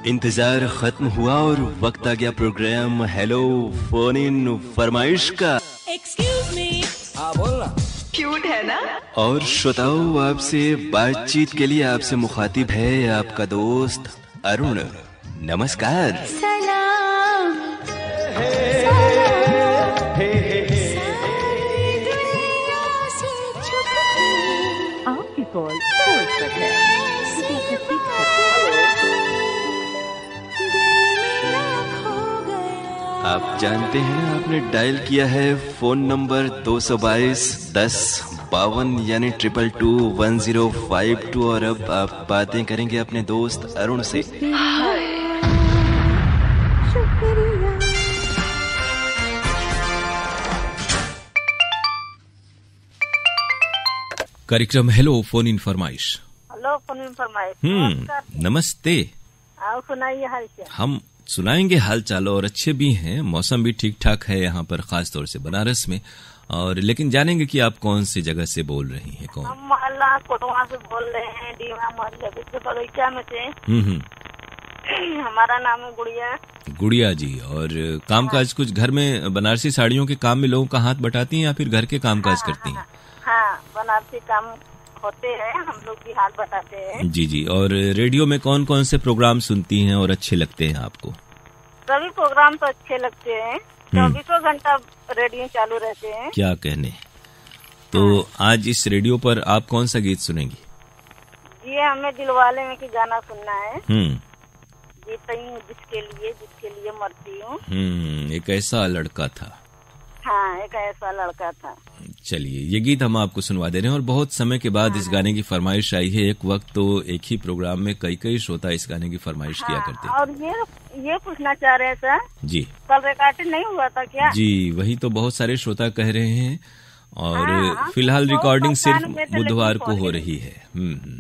इंतजार खत्म हुआ और वक्त आ गया प्रोग्राम हेलो फोन इन फरमाइश का। Excuse me. हाँ बोलना। क्यूट है ना। और श्रोताओं, आपसे बातचीत के लिए आपसे मुखातिब है आपका दोस्त अरुण। नमस्कार। सलाम। आपकी कॉल होल्ड पर है। आप जानते हैं ना, आपने डायल किया है फोन नंबर 222 10 52 यानी 2221 और अब आप बातें करेंगे अपने दोस्त अरुण से। कार्यक्रम हेलो फोन इन फरमाइश। हेलो फोन इन फरमाइश। नमस्ते। आओ सुनाइए हाल चाल। हम सुनाएंगे हाल चाल और अच्छे भी हैं, मौसम भी ठीक ठाक है यहाँ पर, खास तौर से बनारस में। और लेकिन जानेंगे कि आप कौन सी जगह से बोल रही हैं। कौन? हम मोहल्ला कोटवा से बोल रहे हैं, डीमा मोहल्ले के बगीचा में से। हमारा नाम है गुड़िया। गुड़िया जी। और कामकाज कुछ घर में बनारसी साड़ियों के काम में लोगों का हाथ बटाती हैं या फिर घर के कामकाज करती हैं? हाँ, बनारसी काम होते हैं, हम लोग भी हाथ बताते हैं। जी जी। और रेडियो में कौन कौन से प्रोग्राम सुनती हैं और अच्छे लगते हैं आपको? सभी प्रोग्राम तो अच्छे लगते हैं, 24 घंटा रेडियो चालू रहते हैं। क्या कहने। तो आज इस रेडियो पर आप कौन सा गीत सुनेंगी? ये हमें दिलवाले में की गाना सुनना है। जीती हूँ जिसके लिए मरती हूँ। एक ऐसा लड़का था। हाँ, एक ऐसा लड़का था। चलिए, ये गीत हम आपको सुनवा दे रहे हैं और बहुत समय के बाद इस गाने की फरमाइश आई है। एक वक्त तो एक ही प्रोग्राम में कई श्रोता इस गाने की फरमाइश किया करते थे। और ये पूछना चाह रहे हैं सर जी, कल रिकॉर्डिंग नहीं हुआ था क्या? जी, वही तो बहुत सारे श्रोता कह रहे हैं और फिलहाल रिकॉर्डिंग सिर्फ बुधवार को हो रही है।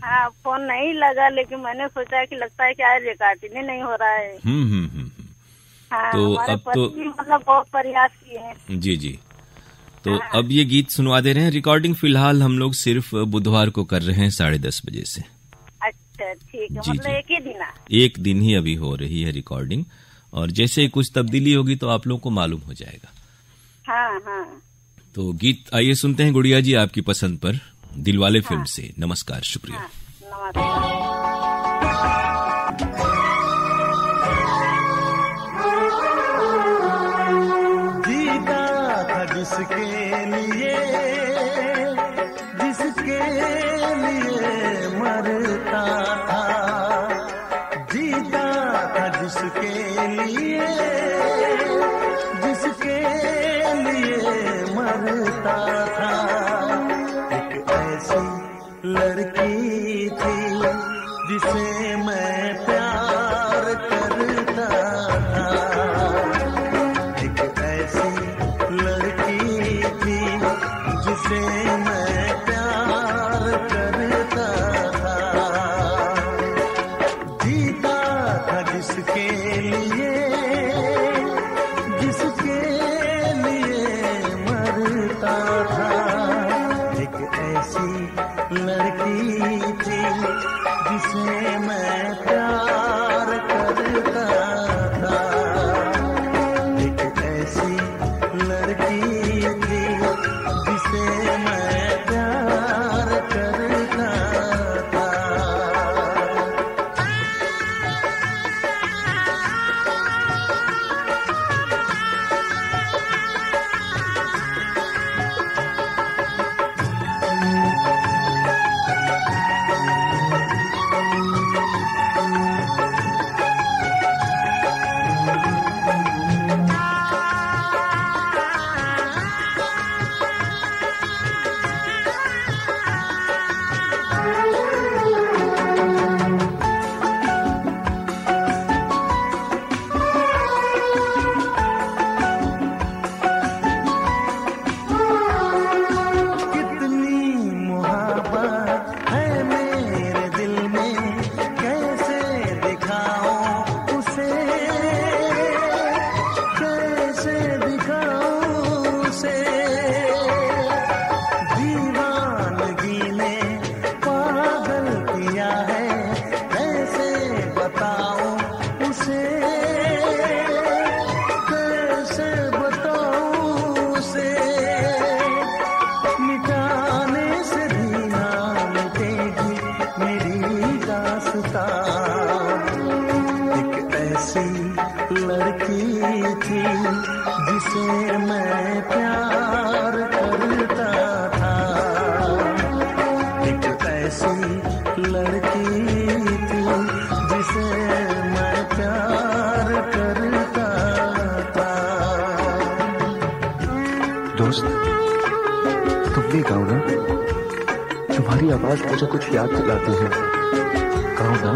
हाँ, फोन नहीं लगा, लेकिन मैंने सोचा कि लगता है कि आज रिकॉर्डिंग नहीं हो रहा है। हाँ, तो अब तो मतलब बहुत प्रयास किए हैं। जी जी। तो अब ये गीत सुनवा दे रहे हैं। रिकॉर्डिंग फिलहाल हम लोग सिर्फ बुधवार को कर रहे हैं 10:30 बजे से। अच्छा, ठीक है। जी, मतलब जी। एक ही दिन एक दिन ही अभी हो रही है रिकॉर्डिंग, और जैसे ही कुछ तब्दीली होगी तो आप लोगों को मालूम हो जाएगा। हाँ हाँ। तो गीत आइए सुनते हैं गुड़िया जी आपकी पसंद पर, दिलवाले फिल्म से। नमस्कार, शुक्रिया। नमस्कार। जिसके लिए मरता था, जीता था जिसके लिए मरता था। एक ऐसी लड़की थी जिसे मैं प्यार करता था। एक ऐसी लड़की थी जिसे मैं प्यार करता था। जीता था जिसके लिए मरता था। एक ऐसी लड़की थी जिसे मैं प्यार करता था। एक ऐसी लड़की थी जिसे मैं प्यार करता था। ऐसी लड़की थी जिसे मैं प्यार करता था। दोस्त, तुम भी गाओ ना, तुम्हारी आवाज मुझे कुछ याद दिलाती है, गाओ ना।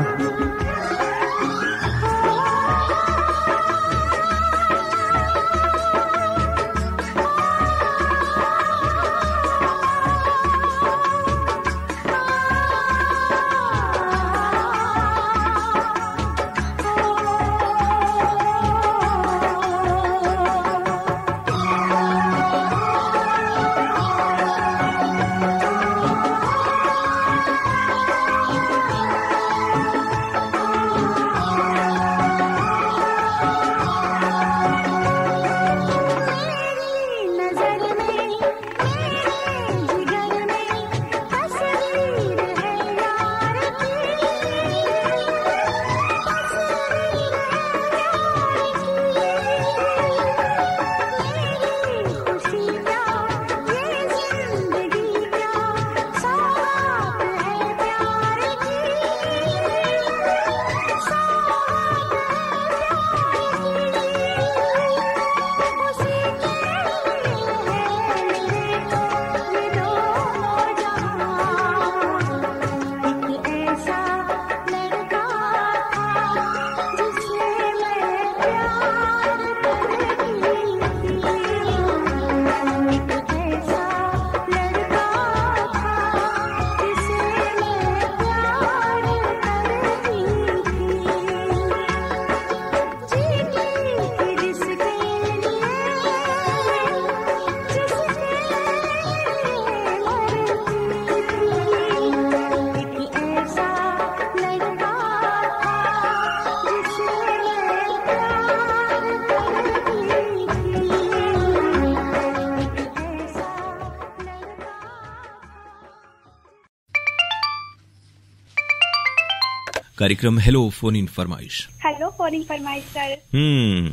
कार्यक्रम हेलो फोन इन फरमाइश। हेलो फोन इन फरमाइश सर।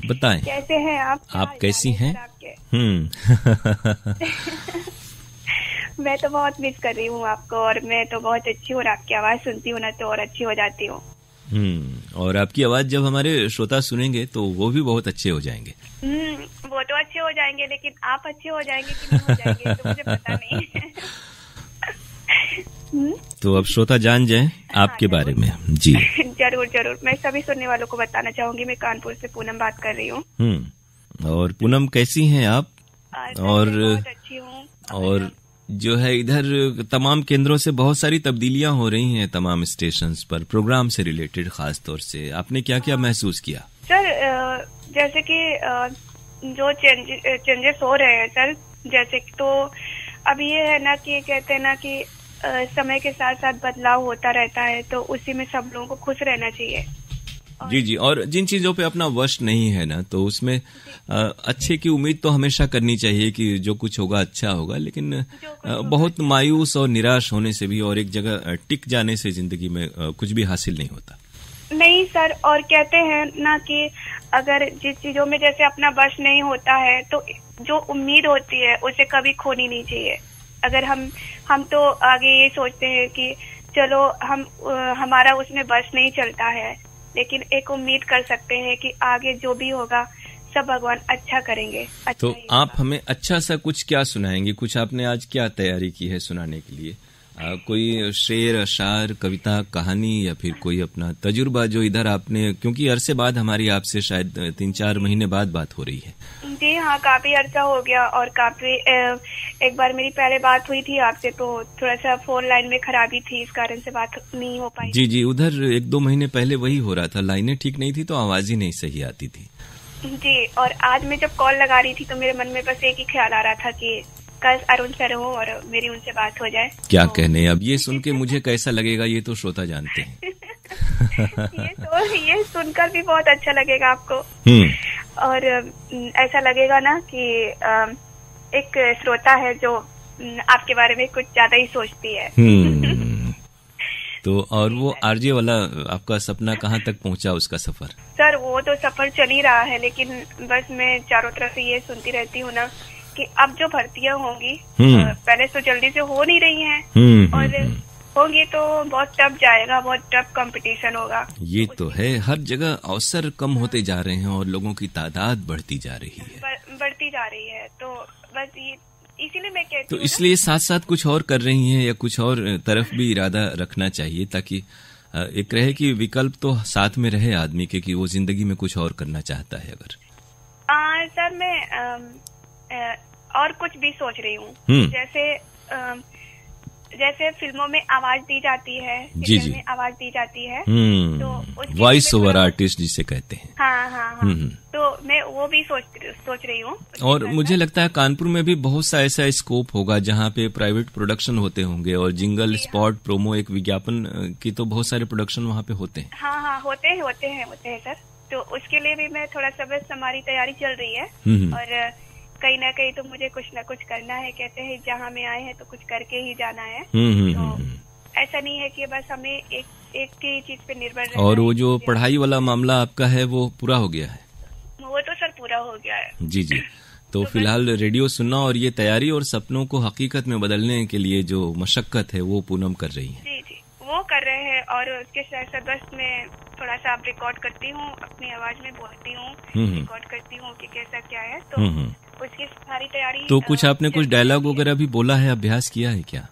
बताएं कैसे हैं आप कैसी हैं? मैं तो बहुत मिस कर रही हूँ आपको, और मैं तो बहुत अच्छी हूँ, आपकी आवाज सुनती हूँ ना तो और अच्छी हो जाती हूँ। और आपकी आवाज जब हमारे श्रोता सुनेंगे तो वो भी बहुत अच्छे हो जाएंगे। वो तो अच्छे हो जाएंगे, लेकिन आप अच्छे हो जाएंगे कि नहीं हो जाएंगे तो मुझे पता नहीं। तो अब श्रोता जान जाएं आपके बारे में। जी जरूर जरूर, मैं सभी सुनने वालों को बताना चाहूंगी, मैं कानपुर से पूनम बात कर रही हूँ। और पूनम कैसी हैं आप? और बहुत अच्छी हूँ। और जो है इधर तमाम केंद्रों से बहुत सारी तब्दीलियां हो रही हैं, तमाम स्टेशंस पर प्रोग्राम से रिलेटेड खास तौर से आपने क्या क्या महसूस किया? सर जैसे कि जो चेंजेस हो रहे हैं सर, जैसे तो अब ये है ना कि कहते हैं ना कि समय के साथ साथ बदलाव होता रहता है, तो उसी में सब लोगों को खुश रहना चाहिए। जी जी, और जिन चीजों पे अपना वश नहीं है ना, तो उसमें अच्छे की उम्मीद तो हमेशा करनी चाहिए कि जो कुछ होगा अच्छा होगा, लेकिन बहुत मायूस और निराश होने से भी और एक जगह टिक जाने से जिंदगी में कुछ भी हासिल नहीं होता। नहीं सर, और कहते हैं ना कि अगर जिस चीजों में जैसे अपना वश नहीं होता है तो जो उम्मीद होती है उसे कभी खोनी नहीं चाहिए। अगर हम तो आगे ये सोचते हैं कि चलो हमारा उसमें बस नहीं चलता है, लेकिन एक उम्मीद कर सकते हैं कि आगे जो भी होगा सब भगवान अच्छा करेंगे। अच्छा तो आप हमें अच्छा सा कुछ क्या सुनाएंगे? कुछ आपने आज क्या तैयारी की है सुनाने के लिए? कोई शेर, अशार, कविता, कहानी या फिर कोई अपना तजुर्बा जो इधर आपने, क्योंकि अरसे बाद हमारी आपसे शायद 3-4 महीने बाद बात हो रही है। जी हाँ, काफी अरसा हो गया, और काफी एक बार मेरी पहले बात हुई थी आपसे तो थोड़ा सा फोन लाइन में खराबी थी, इस कारण से बात नहीं हो पाई। जी जी, उधर 1-2 महीने पहले वही हो रहा था, लाइनें ठीक नहीं थी तो आवाज ही नहीं सही आती थी। जी, और आज मैं जब कॉल लगा रही थी तो मेरे मन में बस एक ही ख्याल आ रहा था कि कल अरुण सर हो और मेरी उनसे बात हो जाए। क्या कहने, अब ये सुन के मुझे कैसा लगेगा ये तो श्रोता जानते हैं। ये सुनकर भी बहुत अच्छा लगेगा आपको, और ऐसा लगेगा ना कि एक श्रोता है जो आपके बारे में कुछ ज्यादा ही सोचती है। तो और वो आरजे वाला आपका सपना कहाँ तक पहुँचा, उसका सफर? सर वो तो सफर चल ही रहा है, लेकिन बस मैं चारों तरफ से ये सुनती रहती हूँ ना कि अब जो भर्तियां होंगी पहले तो जल्दी से हो नहीं रही हैं, और होंगी तो बहुत टफ जाएगा, बहुत टफ कंपटीशन होगा। ये तो है, हर जगह अवसर कम होते जा रहे हैं और लोगों की तादाद बढ़ती जा रही है। बढ़ती जा रही है, तो बस इसीलिए मैं कहती तो हूँ इसलिए साथ साथ कुछ और कर रही हैं या कुछ और तरफ भी इरादा रखना चाहिए, ताकि एक रहे कि विकल्प तो साथ में रहे आदमी के, कि वो जिंदगी में कुछ और करना चाहता है। अगर सर मैं और कुछ भी सोच रही हूँ, जैसे फिल्मों में आवाज दी जाती है, जी जी, में आवाज दी जाती है, तो वॉइस ओवर आर्टिस्ट जिसे कहते हैं। हाँ। तो मैं वो भी सोच रही हूँ। और मुझे लगता है कानपुर में भी बहुत सा ऐसा स्कोप होगा जहाँ पे प्राइवेट प्रोडक्शन होते होंगे, और जिंगल, स्पॉट, प्रोमो, एक विज्ञापन की तो बहुत सारे प्रोडक्शन वहाँ पे होते हैं। हाँ, होते हैं सर। तो उसके लिए भी मैं थोड़ा सा, बस हमारी तैयारी चल रही है, और कहीं ना कहीं तो मुझे कुछ ना कुछ करना है। कहते हैं जहाँ में आए हैं तो कुछ करके ही जाना है। तो ऐसा नहीं है कि बस हमें एक ही चीज पे निर्भर रहना है। और वो जो पढ़ाई वाला मामला आपका है वो पूरा हो गया है? वो तो सर पूरा हो गया है। जी। तो फिलहाल रेडियो सुनना और ये तैयारी और सपनों को हकीकत में बदलने के लिए जो मशक्कत है वो पूनम कर रही है। जी, वो कर रहे हैं। और उसके साथ बस मैं थोड़ा सा रिकॉर्ड करती हूँ, अपनी आवाज में बोलती हूँ, रिकॉर्ड करती हूँ कि कैसा क्या है, तो उसकी सारी तैयारी। तो कुछ आपने कुछ डायलॉग वगैरह भी बोला है, अभ्यास किया है क्या?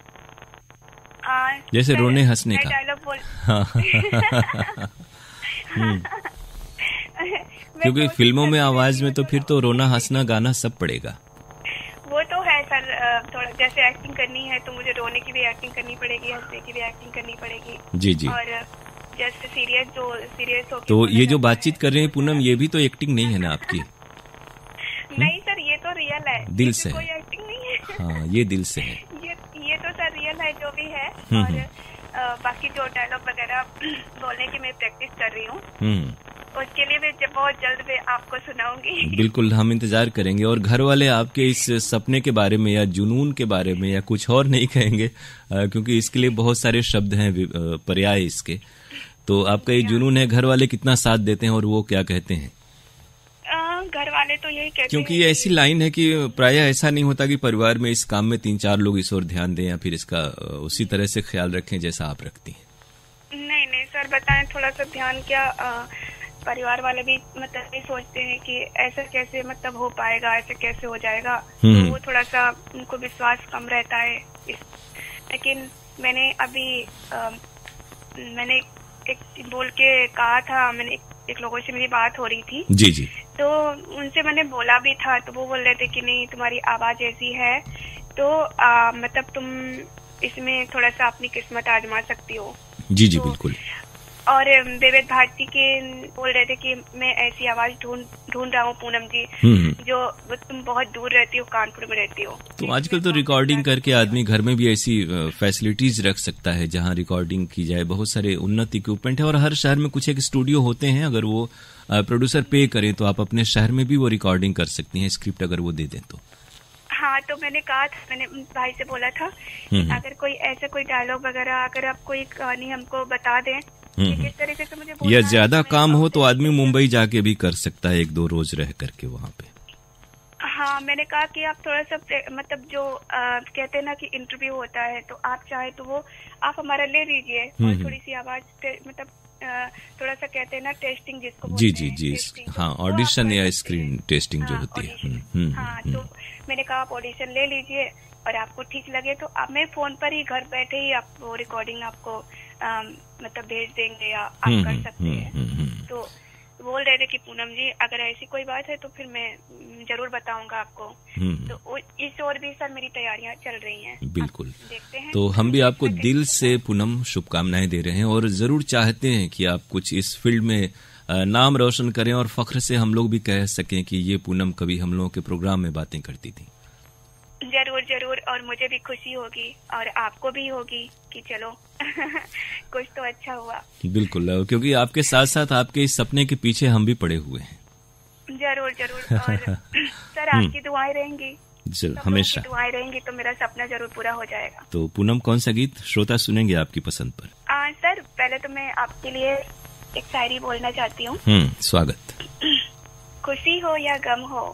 जैसे रोने हंसने का डायलॉग बोल क्योंकि फिल्मों में आवाज में तो फिर तो रोना हंसना गाना सब पड़ेगा। वो तो है सर, थोड़ा जैसे एक्टिंग करनी है तो मुझे रोने की भी एक्टिंग करनी पड़ेगी, हंसने की भी एक्टिंग करनी पड़ेगी। जी। और जैसे सीरियस हो। तो ये जो बातचीत कर रहे हैं पूनम, ये भी तो एक्टिंग नहीं है ना आपकी? नहीं सर, ये तो रियल है, दिल से, कोई एक्टिंग नहीं है। हाँ, ये दिल से है। ये तो सर रियल है जो भी है। और बाकी जो डायलॉग वगैरह बोलने की मैं प्रैक्टिस कर रही हूँ, उसके लिए मैं बहुत जल्द में आपको सुनाऊंगी। बिल्कुल, हम इंतजार करेंगे। और घर वाले आपके इस सपने के बारे में या जुनून के बारे में या कुछ और नहीं कहेंगे, क्योंकि इसके लिए बहुत सारे शब्द हैं पर्याय इसके। तो आपका ये जुनून है, घर वाले कितना साथ देते हैं और वो क्या कहते हैं? घर वाले तो यही कहते हैं, क्योंकि ये ऐसी लाइन है कि प्रायः ऐसा नहीं होता कि परिवार में इस काम में 3-4 लोग इस ओर ध्यान दें या फिर इसका उसी तरह से ख्याल रखें जैसा आप रखती हैं। नहीं सर, बताएं थोड़ा सा ध्यान। क्या परिवार वाले भी मतलब ये सोचते हैं कि ऐसा कैसे मतलब हो पाएगा, ऐसे कैसे हो जाएगा, तो वो थोड़ा सा उनको विश्वास कम रहता है। लेकिन मैंने अभी मैंने एक बोल के कहा था, मैंने एक लोगों से मेरी बात हो रही थी। जी। तो उनसे मैंने बोला भी था, तो वो बोल रहे थे कि नहीं, तुम्हारी आवाज ऐसी है तो मतलब तुम इसमें थोड़ा सा अपनी किस्मत आजमा सकती हो। जी, बिल्कुल। और बेबेद भारती के बोल रहे थे कि मैं ऐसी आवाज ढूंढ रहा हूँ पूनम जी, जो तुम बहुत दूर रहती हो, कानपुर में रहती हो। तो आजकल तो रिकॉर्डिंग करके आदमी घर में भी ऐसी फैसिलिटीज रख सकता है जहाँ रिकॉर्डिंग की जाए। बहुत सारे उन्नत इक्विपमेंट है और हर शहर में कुछ एक स्टूडियो होते हैं। अगर वो प्रोड्यूसर पे करें तो आप अपने शहर में भी वो रिकॉर्डिंग कर सकती हैं, स्क्रिप्ट अगर वो दे दें तो। हाँ, तो मैंने कहा था, मैंने भाई से बोला था अगर कोई ऐसे कोई डायलॉग वगैरह, अगर आप कोई कहानी हमको बता दें किस तरीके से मुझे या ज्यादा काम हो तो आदमी मुंबई जाके भी कर सकता है 1-2 रोज रह करके वहाँ पे। हाँ, मैंने कहा कि आप थोड़ा सा मतलब जो कहते हैं ना कि इंटरव्यू होता है, तो आप चाहे तो वो आप हमारा ले लीजिए और थोड़ी सी आवाज मतलब थोड़ा सा कहते हैं ना टेस्टिंग जिसको बोलते हैं। जी। हाँ, ऑडिशन या स्क्रीन टेस्टिंग जो होती है। हाँ, तो मैंने कहा आप ऑडिशन ले लीजिए और आपको ठीक लगे तो अब मैं फोन पर ही घर बैठे ही आप वो रिकॉर्डिंग आपको मतलब भेज देंगे या आप कर सकते हैं। तो बोल रहे थे कि पूनम जी अगर ऐसी कोई बात है तो फिर मैं जरूर बताऊंगा आपको। तो इस ओर भी सर मेरी तैयारियां चल रही हैं। बिल्कुल, देखते हैं। तो हम भी आपको दिल से पूनम शुभकामनाएं दे रहे हैं और जरूर चाहते हैं कि आप कुछ इस फील्ड में नाम रोशन करें और फख्र से हम लोग भी कह सकें कि ये पूनम कभी हम लोगों के प्रोग्राम में बातें करती थी। जरूर, और मुझे भी खुशी होगी और आपको भी होगी कि चलो कुछ तो अच्छा हुआ। बिल्कुल, क्योंकि आपके साथ साथ आपके इस सपने के पीछे हम भी पड़े हुए हैं। जरूर और सर आपकी दुआएं रहेंगी, हमेशा दुआएं रहेंगी तो मेरा सपना जरूर पूरा हो जाएगा। तो पूनम, कौन सा गीत श्रोता सुनेंगे आपकी पसंद पर? सर पहले तो मैं आपके लिए एक शायरी बोलना चाहती हूँ। स्वागत। खुशी हो या गम हो,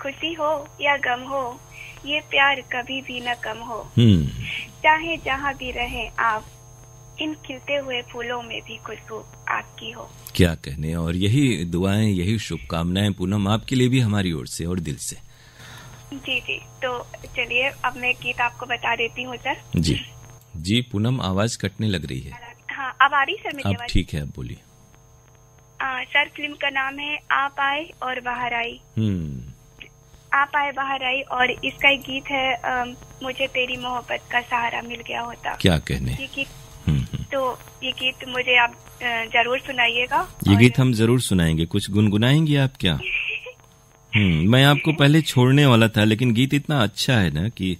खुशी हो या गम हो, ये प्यार कभी भी न कम हो। चाहे जहाँ भी रहें आप, इन खिलते हुए फूलों में भी खुशबू आपकी हो। क्या कहने, और यही दुआएं, यही शुभकामनाएं पूनम आपके लिए भी हमारी ओर से और दिल से। जी जी, तो चलिए अब मैं गीत आपको बता देती हूँ सर। जी जी पूनम, आवाज कटने लग रही है। हाँ, अब आ रही सर मेरी अब आवाज? ठीक है, अब बोलिए। सर फिल्म का नाम है आप आए और बाहर आई। आप आए बाहर आई, और इसका एक गीत है मुझे तेरी मोहब्बत का सहारा मिल गया होता। क्या कहने। ये गीत तो ये गीत मुझे आप जरूर सुनाइएगा। ये गीत हम जरूर सुनाएंगे। कुछ गुनगुनाएंगे आप क्या? मैं आपको पहले छोड़ने वाला था, लेकिन गीत इतना अच्छा है ना कि,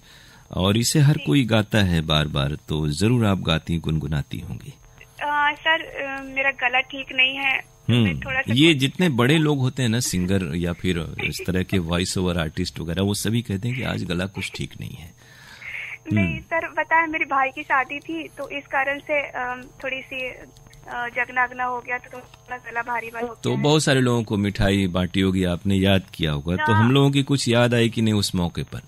और इसे हर कोई गाता है बार बार, तो जरूर आप गाती गुनगुनाती होंगी। सर मेरा गला ठीक नहीं है। थोड़ा सा ये जितने बड़े लोग होते हैं ना, सिंगर या फिर इस तरह के वॉइस ओवर आर्टिस्ट वगैरह, वो सभी कहते हैं कि आज गला कुछ ठीक नहीं है। नहीं सर, बताया मेरे भाई की शादी थी, तो इस कारण से थोड़ी सी जगना हो गया, तो थोड़ा गला भारी हो गया। तो बहुत सारे लोगों को मिठाई बांटी होगी, आपने याद किया होगा, तो हम लोगों की कुछ याद आई कि नहीं उस मौके पर?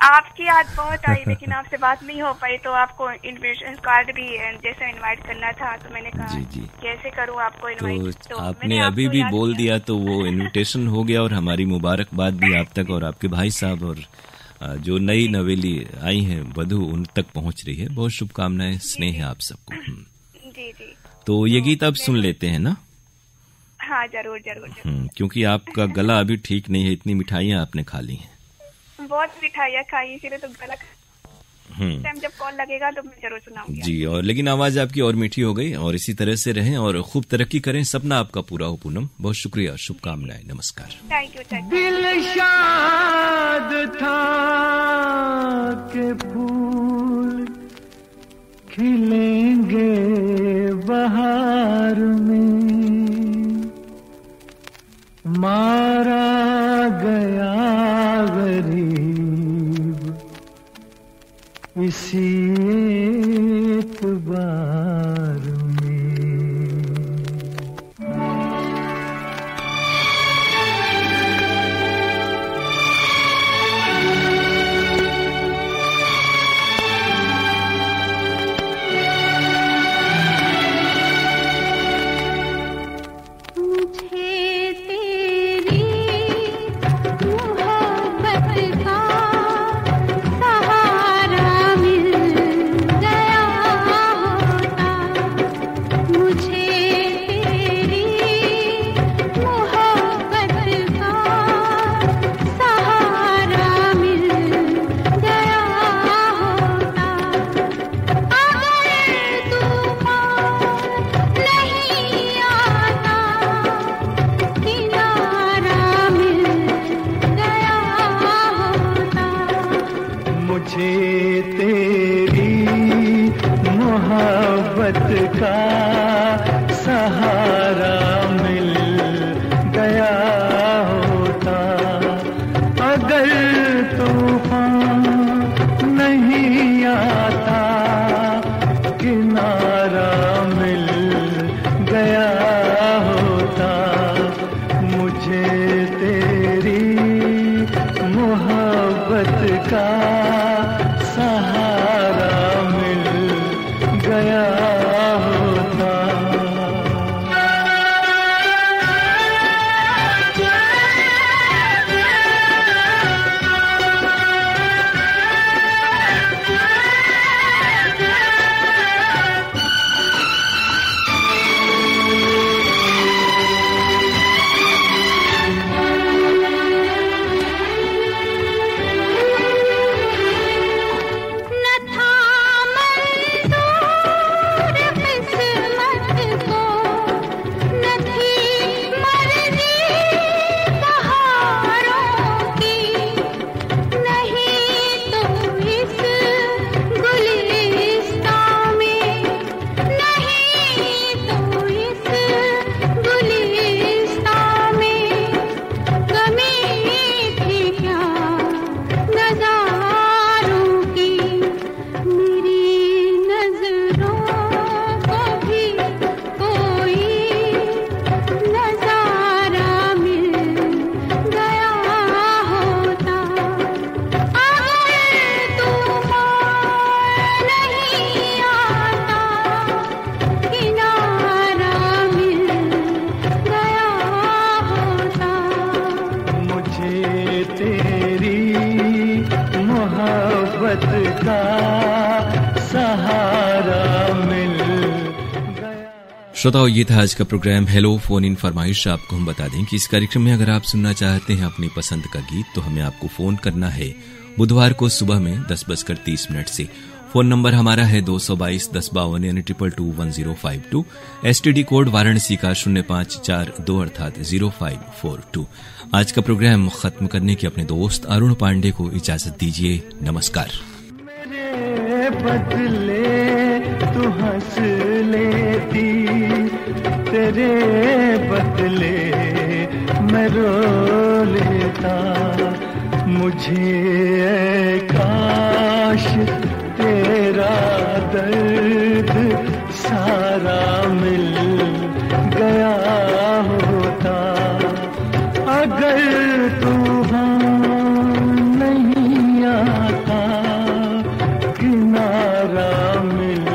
आपकी याद बहुत आई, लेकिन आपसे बात नहीं हो पाई, तो आपको इन्विटेशन कार्ड भी जैसे इनवाइट करना था, तो मैंने कहा जी कैसे करूं आपको इनवाइट। तो आपने अभी भी बोल दिया, तो वो इन्विटेशन हो गया, और हमारी मुबारकबाद भी आप तक और आपके भाई साहब और जो नई नवेली आई हैं वधू, उन तक पहुंच रही है। बहुत शुभकामनाएं, स्नेह है आप सबको। जी जी, तो ये गीत अब सुन लेते हैं ना? हाँ जरूर जरूर। क्योंकि आपका गला अभी ठीक नहीं है, इतनी मिठाइयाँ आपने खा ली हैं। बहुत मिठाइयाँ खाई, इसीलिए तो गला टाइम जब कॉल लगेगा तो मैं जरूर सुनाऊंगी जी। और लेकिन आवाज आपकी और मीठी हो गई, और इसी तरह से रहें और खूब तरक्की करें, सपना आपका पूरा हो पूनम। बहुत शुक्रिया, शुभकामनाएं, नमस्कार। Thank you. दिल शाद था के फूल खिलेंगे बहार में, मारा गया गरीब इसी एतबार में। श्रोताओं, ये था आज का प्रोग्राम हेलो फोन इन फरमाइश। आपको हम बता दें कि इस कार्यक्रम में अगर आप सुनना चाहते हैं अपनी पसंद का गीत तो हमें आपको फोन करना है बुधवार को सुबह में 10:30 से। फोन नंबर हमारा है 222-1052 यानी 2221-1052। एसटीडी कोड वाराणसी का 0542 अर्थात 0542। आज का प्रोग्राम खत्म करने की अपने दोस्त अरुण पांडे को इजाजत दीजिए। नमस्कार। मेरे बदले तू हंस लेती, तेरे बदले मैं रो लेता। मुझे काश तेरा दर्द सारा मिल गया होता। अगर तू नहीं आता, किनारा मिल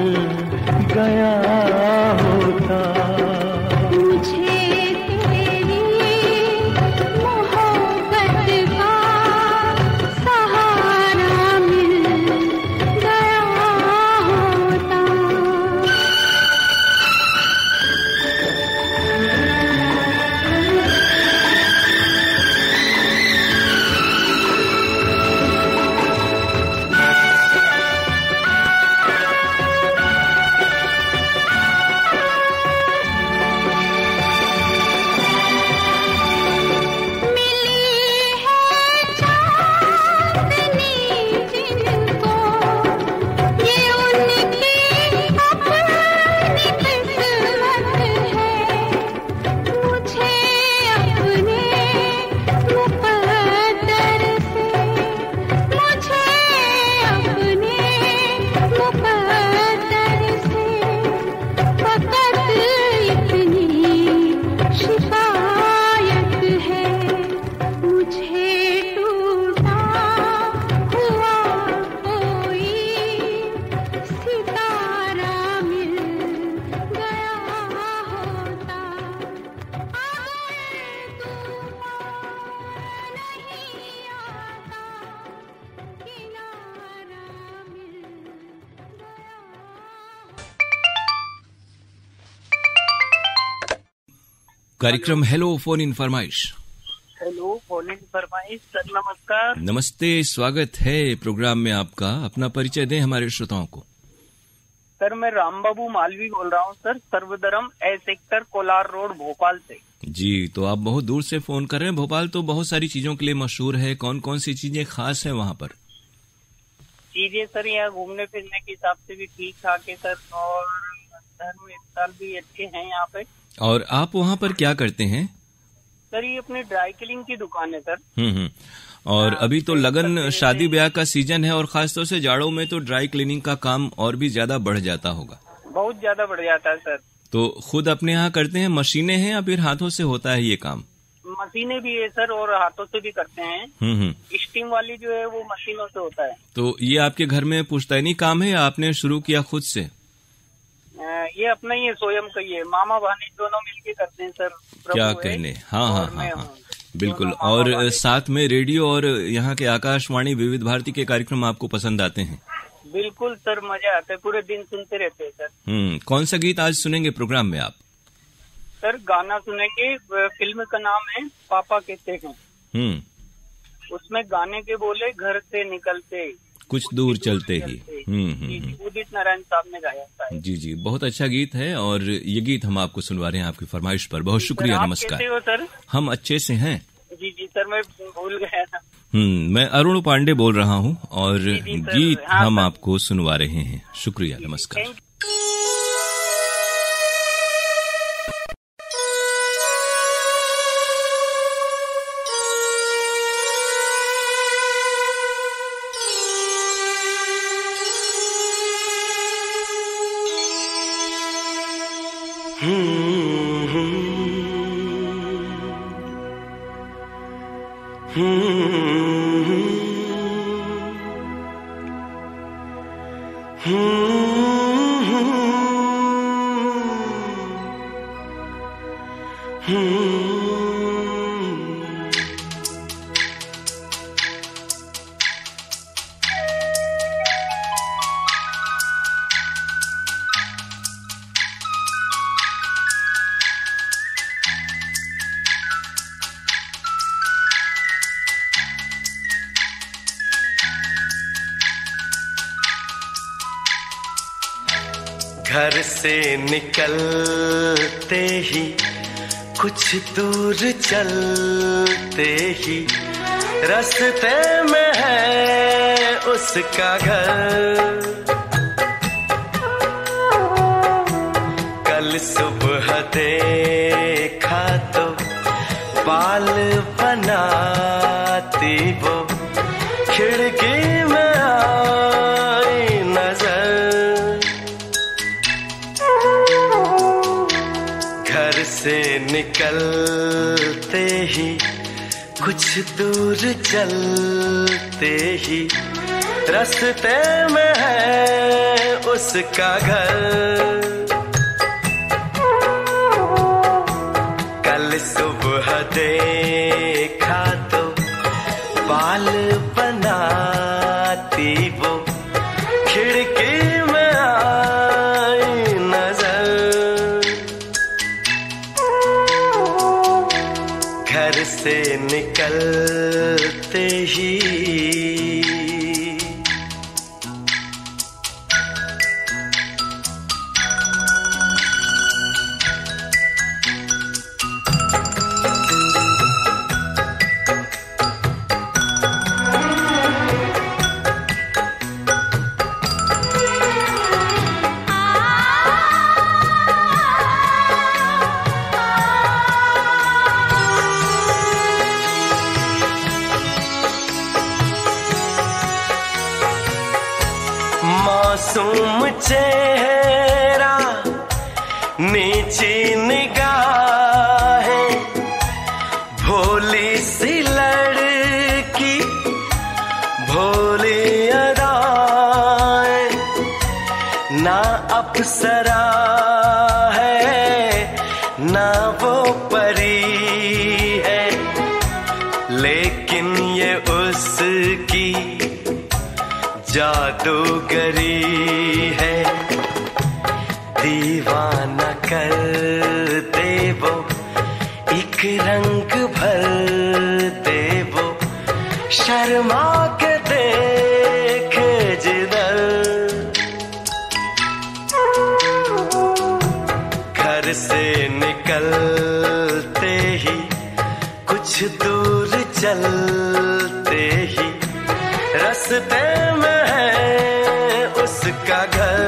गया होता। मुझे तेरी मोहब्बत का सहारा मिल गया होता। कार्यक्रम हेलो फोन इन फरमाइश। हेलो फोन इन फरमाइश सर, नमस्कार। नमस्ते, स्वागत है प्रोग्राम में आपका। अपना परिचय दें हमारे श्रोताओं को। सर, मैं रामबाबू मालवी बोल रहा हूँ सर, सर्वधर्म A sector Kolar road Bhopal से। जी, तो आप बहुत दूर से फोन कर रहे हैं। भोपाल तो बहुत सारी चीजों के लिए मशहूर है। कौन कौन सी चीजें खास है वहाँ पर? चीजें सर यहाँ घूमने फिरने के हिसाब से भी ठीक ठाक है सर, और धर्म स्थल भी अच्छे हैं यहाँ पे। और आप वहाँ पर क्या करते हैं? सर, ये अपनी ड्राई क्लीनिंग की दुकान है सर। और अभी तो लगन शादी ब्याह का सीजन है और खासतौर से जाड़ों में तो ड्राई क्लीनिंग का काम और भी ज्यादा बढ़ जाता होगा। बहुत ज्यादा बढ़ जाता है सर। तो खुद अपने यहाँ करते हैं, मशीनें हैं या फिर हाथों से होता है ये काम? मशीनें भी है सर और हाथों से भी करते हैं। स्टीम वाली जो है वो मशीनों से होता है। तो ये आपके घर में पुश्तैनी काम है या आपने शुरू किया खुद से? ये अपना ही है, स्वयं का ही है। मामा भानी दोनों मिलके करते हैं सर। क्या कहने। हाँ, बिल्कुल। और साथ में रेडियो और यहाँ के आकाशवाणी विविध भारती के कार्यक्रम आपको पसंद आते हैं? बिल्कुल सर, मजा आता है, पूरे दिन सुनते रहते हैं सर। कौन सा गीत आज सुनेंगे प्रोग्राम में आप? सर, गाना सुनेंगे, फिल्म का नाम है पापा कहते हैं। उसमें गाने के बोले घर से निकलते कुछ दूर चलते ही। उदित नारायण साहब ने गाया था। जी, बहुत अच्छा गीत है और ये गीत हम आपको सुनवा रहे हैं आपकी फरमाइश पर। बहुत शुक्रिया। नमस्कार। कैसे हो सर? हम अच्छे से हैं। जी सर, मैं भूल गया था। मैं अरुण पांडे बोल रहा हूँ और गीत हम आपको सुनवा रहे हैं। शुक्रिया, नमस्कार। घर से निकलते ही कुछ दूर चलते ही रास्ते में है उसका घर। कल सुबह देखा तो बाल बनाती वो खिड़की में आई नजर। घर से निकलते ही कुछ दूर चलते ही रास्ते में है उसका घर। कल सुबह देखा तो बाल बनाती वो खिड़की में आई नजर। घर से निकलते ही मासूम चेहरा नीची निगाहें भोली सी लड़की भोली अदाएं ना अप्सरा है ना वो परी है लेकिन ये उसकी जादूगरी है। दीवाना कर दे वो एक रंग भर दे वो शर्मा के देखे जिधर। घर से निकलते ही कुछ दूर चलते ही रास्ते में है उसका घर।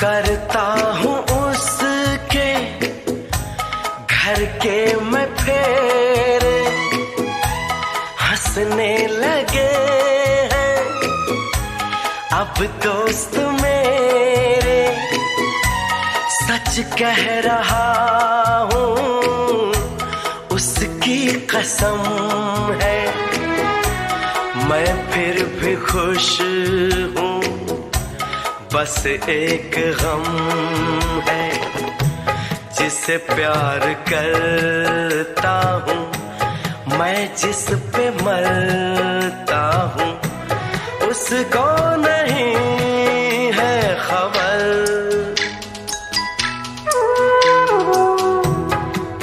करता हूँ उसके घर के मैं फेरे हंसने लगे हैं अब दोस्त मेरे। सच कह रहा हूँ उसकी कसम है मैं फिर भी खुश हूँ। बस एक गम है जिसे प्यार करता हूँ मैं जिस पे मरता हूँ उसको नहीं है खबर।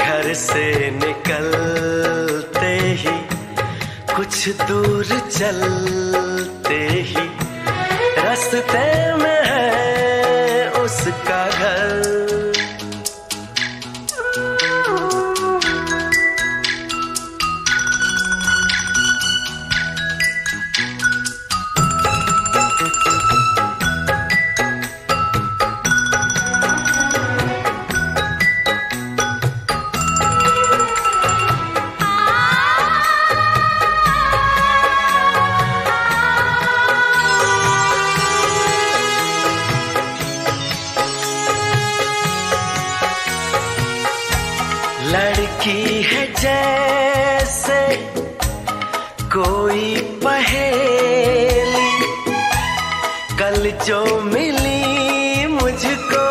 घर से निकलते ही कुछ दूर चलते ही रास्ते में है उसका घर। लड़की है जैसे कोई पहेली कल जो मिली मुझको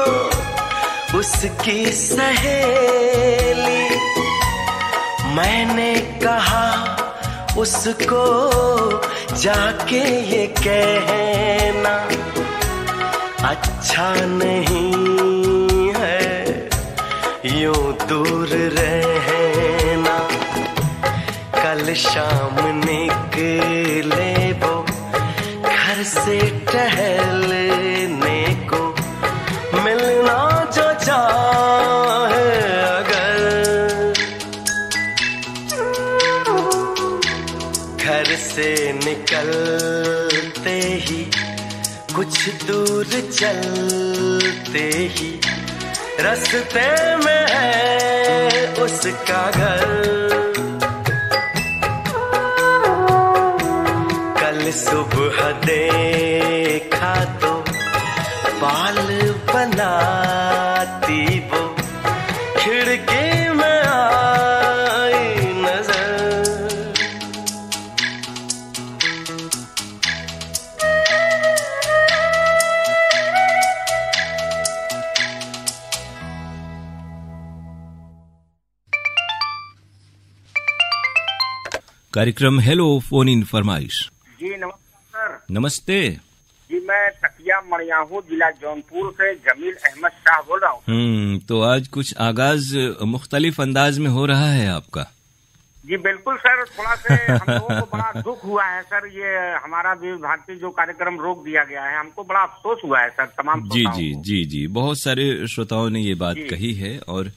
उसकी सहेली, मैंने कहा उसको जाके ये कहना अच्छा नहीं है यूं दूर रहना। कल शाम निकले वो घर से टहलने को, मिलना जो चाहे अगर घर से निकलते ही कुछ दूर चलते ही रास्ते में है उसका घर। कल सुबह देखा तो बाल बनाती वो खिड़की में आई नजर। कार्यक्रम हेलो फोन इन फरमाइश। जी नमस्कार सर। नमस्ते जी, मैं तकिया मड़ियाहू जिला जौनपुर से जमील अहमद शाह बोल रहा हूँ। तो आज कुछ आगाज मुख्तलिफ अंदाज में हो रहा है आपका। जी बिल्कुल सर, थोड़ा से हम लोगों को बड़ा दुख हुआ है सर, ये हमारा विविध भारती जो कार्यक्रम रोक दिया गया है, हमको बड़ा अफसोस हुआ है सर तमाम जी, बहुत सारे श्रोताओं ने ये बात कही है। और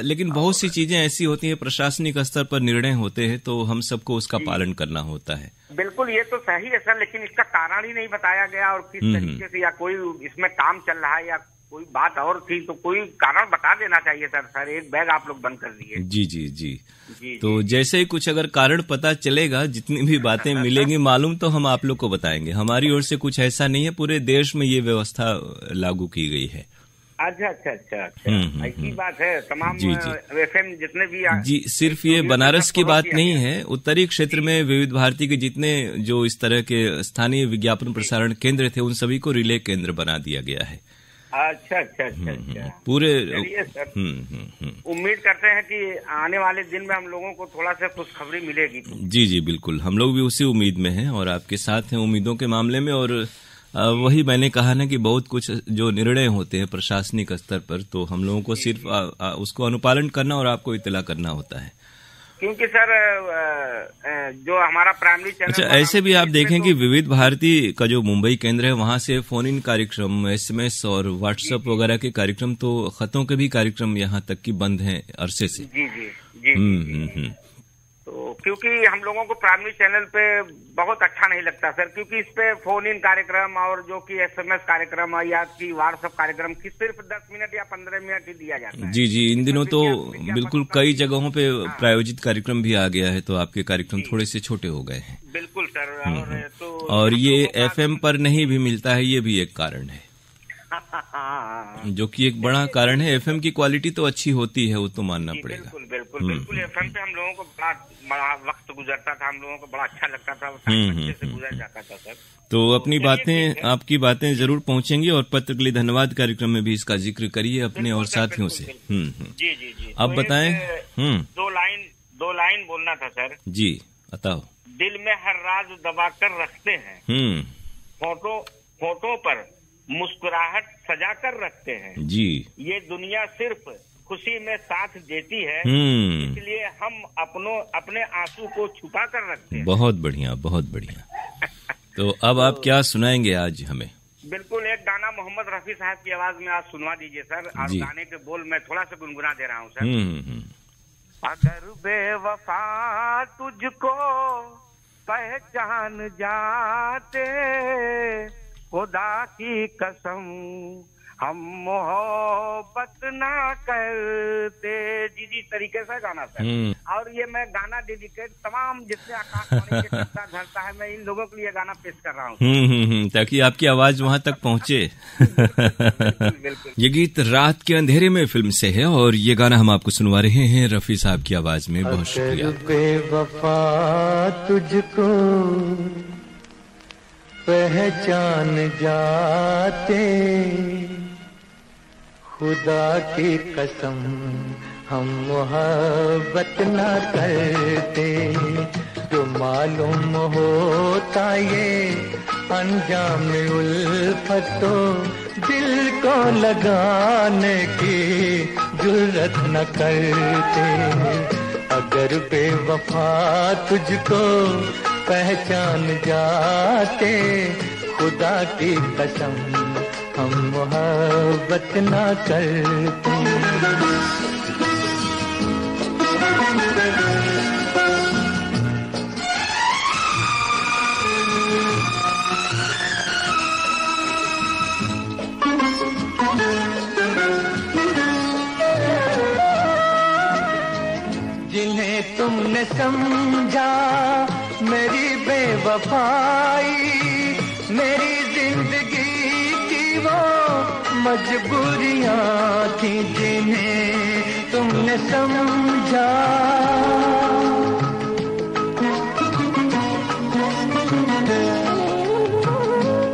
लेकिन बहुत सी चीजें ऐसी होती हैं, प्रशासनिक स्तर पर निर्णय होते हैं तो हम सबको उसका पालन करना होता है। बिल्कुल, ये तो सही है सर, लेकिन इसका कारण ही नहीं बताया गया और किस तरीके से, या कोई इसमें काम चल रहा है या कोई बात और थी, तो कोई कारण बता देना चाहिए सर। सर एक बैग आप लोग बंद कर दिए। जी। तो जैसे ही कुछ अगर कारण पता चलेगा, जितनी भी बातें मिलेंगी मालूम, तो हम आप लोग को बताएंगे। हमारी ओर से कुछ ऐसा नहीं है, पूरे देश में ये व्यवस्था लागू की गई है। अच्छा, ऐसी बात है। तमाम एफएम जितने भी जी, सिर्फ ये बनारस की बात नहीं है, उत्तरी क्षेत्र में विविध भारती के जितने जो इस तरह के स्थानीय विज्ञापन प्रसारण केंद्र थे, उन सभी को रिले केंद्र बना दिया गया है। अच्छा। पूरे उम्मीद करते हैं कि आने वाले दिन में हम लोगों को थोड़ा सा खुशखबरी मिलेगी। जी बिल्कुल, हम लोग भी उसी उम्मीद में हैं और आपके साथ हैं उम्मीदों के मामले में। और वही मैंने कहा ना कि बहुत कुछ जो निर्णय होते हैं प्रशासनिक स्तर पर, तो हम लोगों को सिर्फ उसको अनुपालन करना और आपको इत्तला करना होता है। क्योंकि सर जो हमारा प्राइमरी चैनल, अच्छा, ऐसे भी आप देखें कि विविध भारती का जो मुंबई केंद्र है, वहां से फोन इन कार्यक्रम, एसएमएस और व्हाट्सएप वगैरह के कार्यक्रम, तो खतों के भी कार्यक्रम यहाँ तक की बंद हैं अरसे से। जी। तो क्योंकि हम लोगों को प्राइमरी चैनल पे बहुत अच्छा नहीं लगता सर, क्योंकि इस पे फोन इन कार्यक्रम और जो कि एसएमएस कार्यक्रम या कि व्हाट्सएप कार्यक्रम की सिर्फ 10 मिनट या 15 मिनट ही दिया जाता है। जी, इन दिनों तो बिल्कुल कई जगहों पे प्रायोजित कार्यक्रम भी आ गया है, तो आपके कार्यक्रम थोड़े से छोटे हो गए हैं। बिल्कुल सर। और ये एफएम पर नहीं भी मिलता है, ये भी एक कारण है, जो कि एक बड़ा कारण है। एफएम की क्वालिटी तो अच्छी होती है, वो तो मानना पड़ेगा। बिल्कुल एफएम पे हम लोगों को बड़ा वक्त गुजरता था, हम लोगों को बड़ा अच्छा लगता था, अच्छे से गुजर जाता था सर। तो अपनी बातें, आपकी बातें जरूर पहुंचेंगी और पत्र के लिए धन्यवाद। कार्यक्रम में भी इसका जिक्र करिए अपने और साथियों से। जी। अब बताएं। दो लाइन बोलना था सर। जी बताओ। दिल में हर राज दबा कर रखते हैं, फोटो पर मुस्कुराहट सजा कर रखते हैं। जी, ये दुनिया सिर्फ खुशी में साथ देती है, इसलिए हम अपने आंसू को छुपा कर रखते हैं। बहुत बढ़िया। तो अब आप क्या सुनाएंगे आज हमें? बिल्कुल, एक गाना मोहम्मद रफी साहब की आवाज में आज सुनवा दीजिए सर। और गाने के बोल मैं थोड़ा सा गुनगुना दे रहा हूँ सर। अगर बेवफा तुझको पहचान जाते, खुदा की कसम हम मोहब्बत ना करते। जी तरीके से गाना सर। और ये मैं गाना डेडिकेट तमाम जितने आकाशवाणी के करता धरता है, मैं इन लोगों के लिए गाना पेश कर रहा हूँ, ताकि आपकी आवाज वहाँ तक पहुँचे। बिल्कुल। ये गीत रात के अंधेरे में फिल्म से है और ये गाना हम आपको सुनवा रहे हैं रफी साहब की आवाज में। बहुत शुक्रिया। बेवफा तुझको पहचान जाते, खुदा की कसम हम मोहब्बत न करते, तो मालूम होता ये अंजाम उल्फत, तो दिल को लगाने की जुर्रत न करते। अगर बेवफा तुझको पहचान जाते, खुदा की कसम हम मोहब्बत न करते। जिन्हें तुमने समझा मेरी बेवफाई, मेरी जिंदगी की वो मजबूरियां थी, जिन्हें तुमने समझा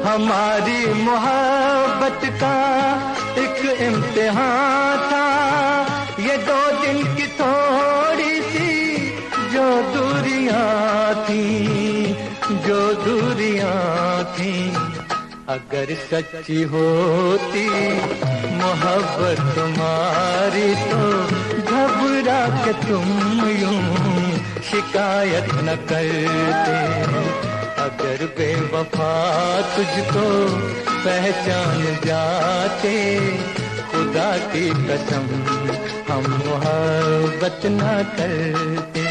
हमारी मोहब्बत का एक इम्तिहान था, ये 2 दिन की थोड़ी सी जो दूरियां थी, जो दूरियां थी। अगर सच्ची होती मोहब्बत तुम्हारी, तो घबरा के तुम यूं शिकायत न करते। अगर बेवफा तुझको पहचान जाते, खुदा की कसम हम मोहब्बत न करते।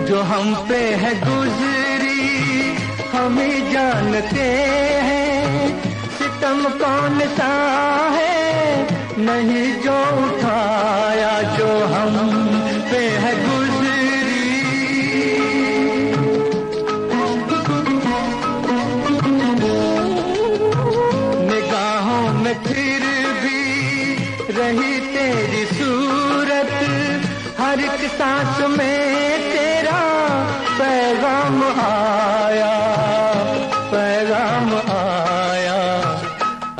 जो हम पे है गुजरी हम ही जानते हैं, सितम कौन सा है नहीं जो उठाया, जो हम पे है गुजरी। निगाहों में फिर भी रही तेरी सूरत, हर एक सांस में तेरा पैगाम आया, पैगाम आया।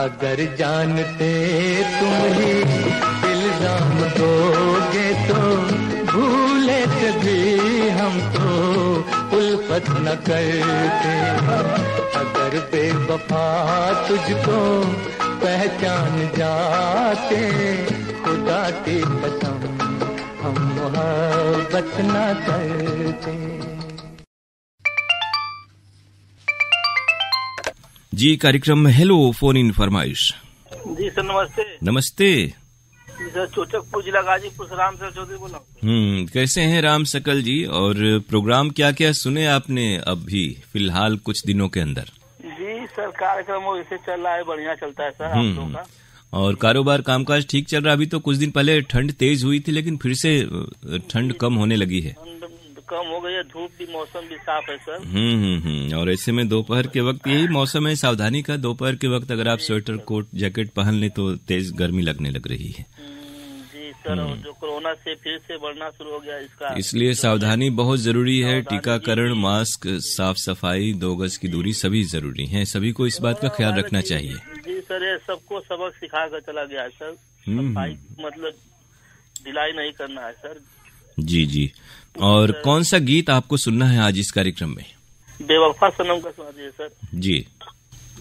अगर जानते तुम ही इल्जाम दोगे, तो भूले कभी हम तो उल्फत न करते। अगर बेवफा तुझको पहचान जाते, खुदा की कसम हम मोहब्बत न करते। जी, कार्यक्रम हेलो फोन इन फरमाइश। जी सर नमस्ते। नमस्ते जी सर, चोचकपुर जिला गाजीपुर से राम सर चौधरी बोला हूँ। कैसे हैं राम सकल जी, और प्रोग्राम क्या क्या सुने आपने अभी फिलहाल कुछ दिनों के अंदर? जी सर, कार्यक्रम वैसे चल रहा है, बढ़िया चलता है सर। आप लोगों का और कारोबार कामकाज ठीक चल रहा है? अभी तो कुछ दिन पहले ठंड तेज हुई थी, लेकिन फिर से ठंड कम होने लगी है। कम हो गई है, धूप भी, मौसम भी साफ है सर। और ऐसे में दोपहर के वक्त यही मौसम है सावधानी का। दोपहर के वक्त अगर आप स्वेटर कोट जैकेट पहन ले तो तेज गर्मी लगने लग रही है। जी सर, जो कोरोना से फिर से बढ़ना शुरू हो गया, इसका इसलिए सावधानी बहुत जरूरी है। टीकाकरण, मास्क, साफ सफाई, 2 गज की दूरी सभी जरूरी है। सभी को इस बात का ख्याल रखना चाहिए। जी सर, ये सबको सबक सिखा कर चला गया है सर। सफाई मतलब ढिलाई नहीं करना है सर। जी जी। और कौन सा गीत आपको सुनना है आज इस कार्यक्रम में? बेवफा सनम का सुना दीजिए सर। जी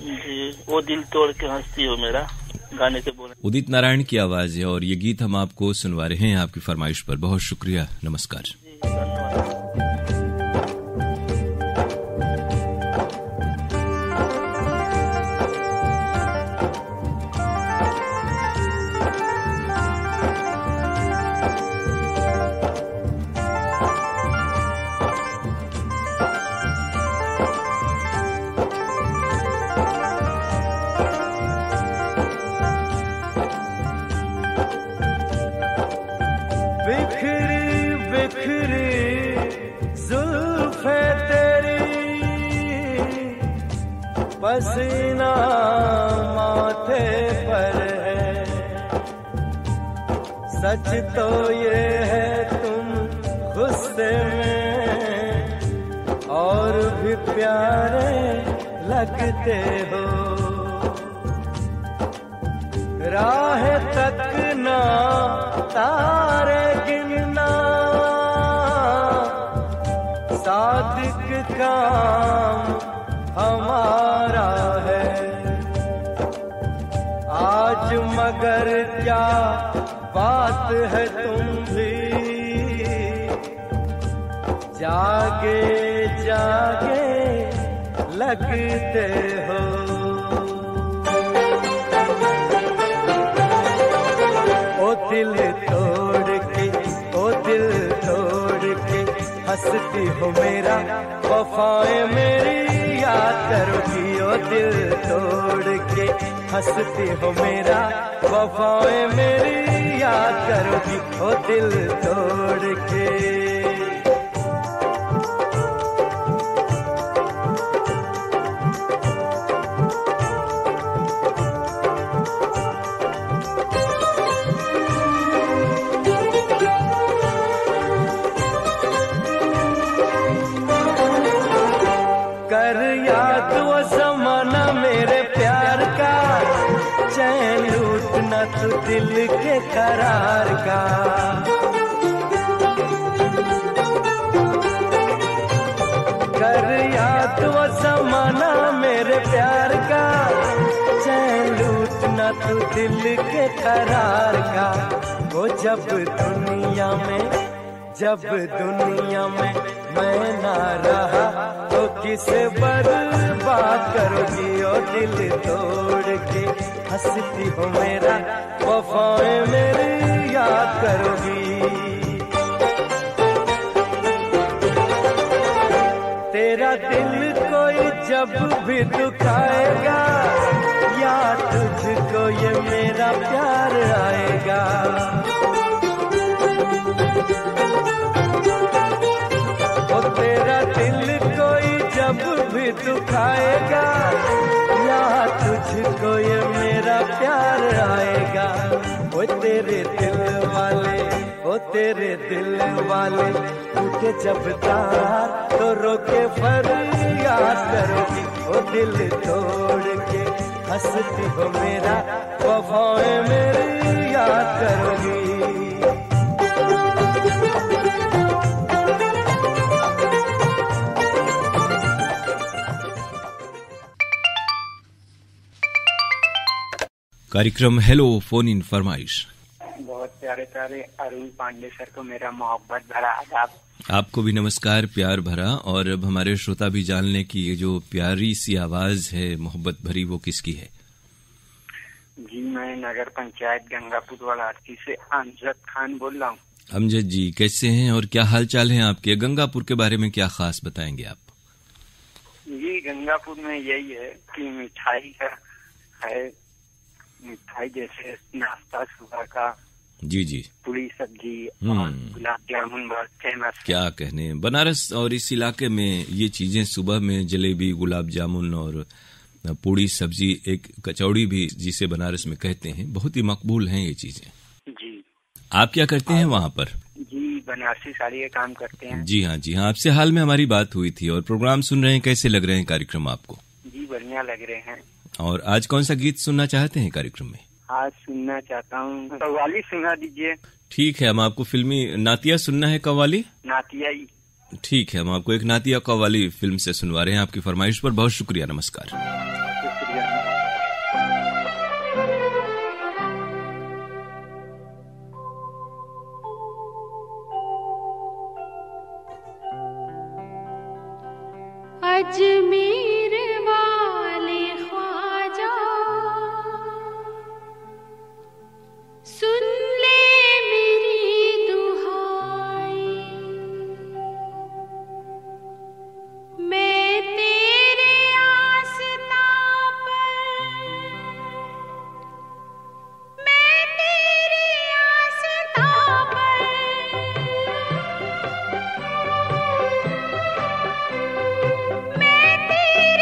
जी, वो दिल तोड़ के हंसती हो मेरा, गाने के बोले। उदित नारायण की आवाज है और ये गीत हम आपको सुनवा रहे हैं आपकी फरमाइश पर। बहुत शुक्रिया, नमस्कार। बिखरी बिखरी पसीना माथे पर है, सच तो ये है तुम गुस्से में और भी प्यारे लगते हो। राह तकना तारे गिनना सादिक काम हमारा है आज, मगर क्या बात है तुम भी जागे जागे लगते हो। ओ दिल तोड़ के, ओ दिल तोड़ के हंसती हो मेरा, वफाएं मेरी याद करोगी। ओ दिल तोड़ के हंसती हो मेरा, वफाएं मेरी याद करोगी। ओ दिल तोड़ के। कर याद वो ज़माना मेरे प्यार का, चैन लूटना तू दिल के करार का। कर याद वो ज़माना मेरे प्यार का, चैन लूटना तू दिल के करार का। वो जब दुनिया में मैं ना रहा तो किसे बर्बाद करोगी। ओ दिल तोड़ के हंसती हो मेरा, वफाएं मेरी याद करोगी। तेरा दिल कोई जब भी दुखाएगा, याद तुझको ये मेरा प्यार आएगा। तेरा दिल कोई जब भी दुखाएगा, यहाँ तुझको ये मेरा प्यार आएगा। ओ तेरे दिल वाले, ओ तेरे दिल वाले टूटे जब तार तो रोके फरियाद करोगी। ओ दिल तोड़ के हंसती हो मेरा, वफाएं मेरी याद करोगी। कार्यक्रम हेलो फोन इन फरमाइश। बहुत प्यारे प्यारे अरुण पांडे सर को मेरा मोहब्बत भरा आदाब। आपको भी नमस्कार प्यार भरा। और अब हमारे श्रोता भी जान लें कि ये जो प्यारी सी आवाज है मोहब्बत भरी, वो किसकी है? जी मैं नगर पंचायत गंगापुर वालार्थी से अमजद खान बोल रहा हूँ। अमजद जी कैसे हैं और क्या हाल चाल है आपके? गंगापुर के बारे में क्या खास बताएंगे आप? जी गंगापुर में यही है कि मिठाई का है, मिठाई जैसे नाश्ता सुबह का, जी जी, पूरी सब्जी और गुलाब जामुन बहुत फेमस। क्या कहने, बनारस और इस इलाके में ये चीजें सुबह में जलेबी, गुलाब जामुन और पूरी सब्जी, एक कचौड़ी भी जिसे बनारस में कहते हैं, बहुत ही मकबूल हैं ये चीजें। जी आप क्या करते हैं वहाँ पर? जी बनारसी साड़ी का काम करते हैं। जी हाँ जी हाँ, आपसे हाल में हमारी बात हुई थी और प्रोग्राम सुन रहे हैं, कैसे लग रहे हैं कार्यक्रम आपको? जी बढ़िया लग रहे हैं। और आज कौन सा गीत सुनना चाहते हैं कार्यक्रम में? आज सुनना चाहता हूँ कव्वाली, सुना दीजिए। ठीक है, हम आपको फिल्मी नातिया सुनना है कव्वाली? नातिया ही ठीक है, हम आपको एक नातिया कव्वाली फिल्म से सुनवा रहे हैं आपकी फरमाइश पर। बहुत शुक्रिया, नमस्कार। अजमेर वाले ख्वाजा सुन ले मेरी दुहाई, मैं तेरे आस्था पर, मैं तेरे आस्था पर मैं तेरे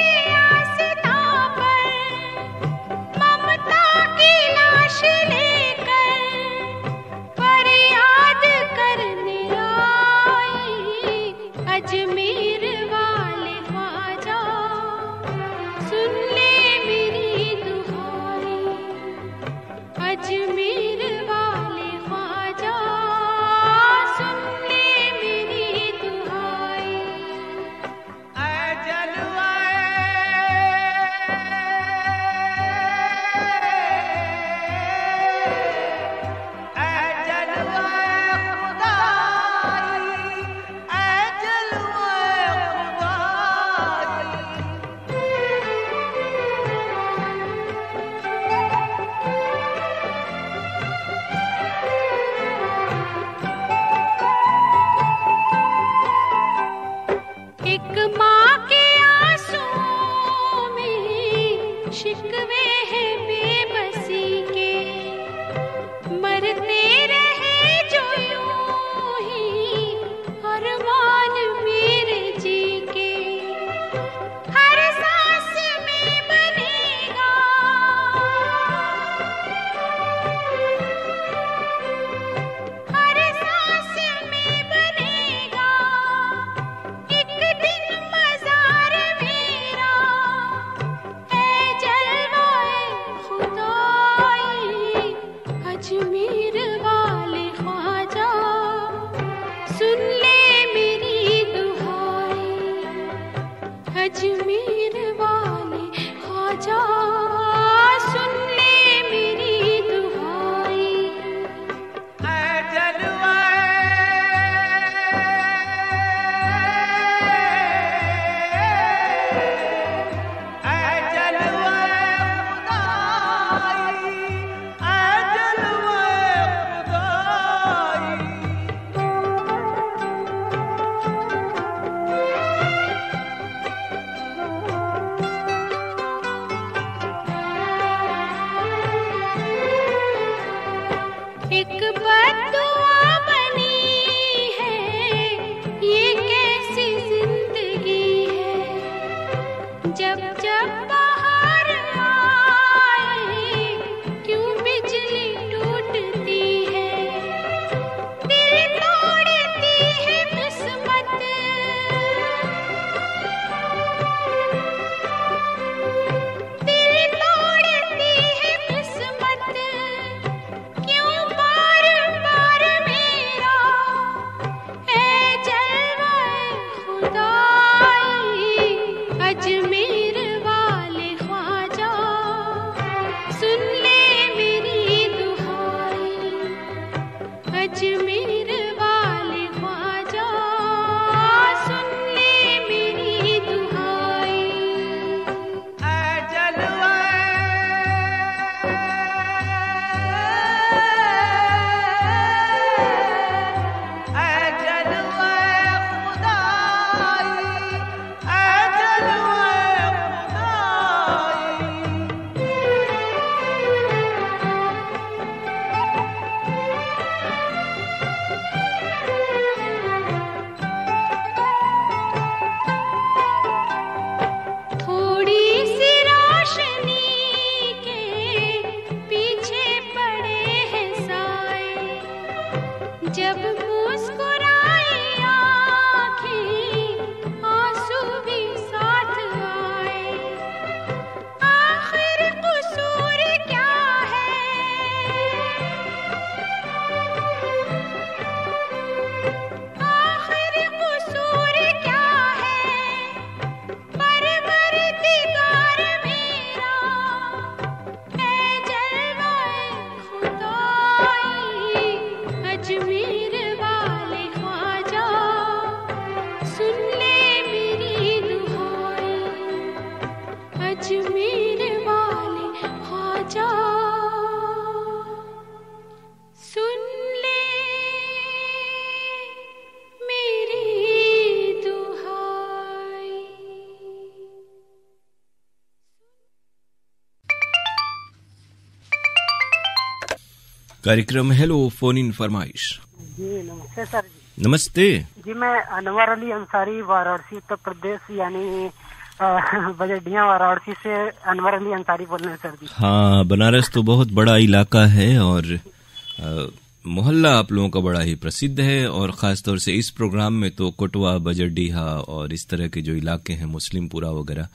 अजमेर वाले ख्वाजा सुन ले मेरी दुहाई। एक बद्दुआ बनी है, ये कैसी जिंदगी है। जब जब बाहर आए क्यों बिजली टूटती है। दिल तोड़ती है किस्मत, दिल तोड़ती है किस्मत। क्यों बार बार मेरा है जलवाए खुदाई। अजमेर वाले ख्वाजा सुन ले मेरी दुहाई। अजमेर वाले ख्वाजा सुन ले मेरी दुहाई। थोड़ी सी रोशनी के पीछे पड़े हैं साए। जब मुस्कुराई आँखें आंसू भी साथ आए। आखिर कसूर क्या है, आखिर कसूर क्या है। परवरदिगार मेरा है जलवाए खुदाई। अजमेर वाले ख्वाजा सुन ले मेरी दुहाई। अजमेर वाले ख्वाजा सुन ले मेरी दुहाई। कार्यक्रम हेलो फोन इन फरमाइश। जी नमस्ते सर जी। नमस्ते। जी मैं अनवर अली अंसारी वाराणसी उत्तर प्रदेश यानी बजडिया वाराणसी से अनवर अली अंसारी बोल रहे हैं सर जी। हाँ, बनारस तो बहुत बड़ा इलाका है और मोहल्ला आप लोगों का बड़ा ही प्रसिद्ध है और खासतौर से इस प्रोग्राम में तो कोटवा, बजडीहा और इस तरह के जो इलाके हैं मुस्लिमपुरा वगैरह,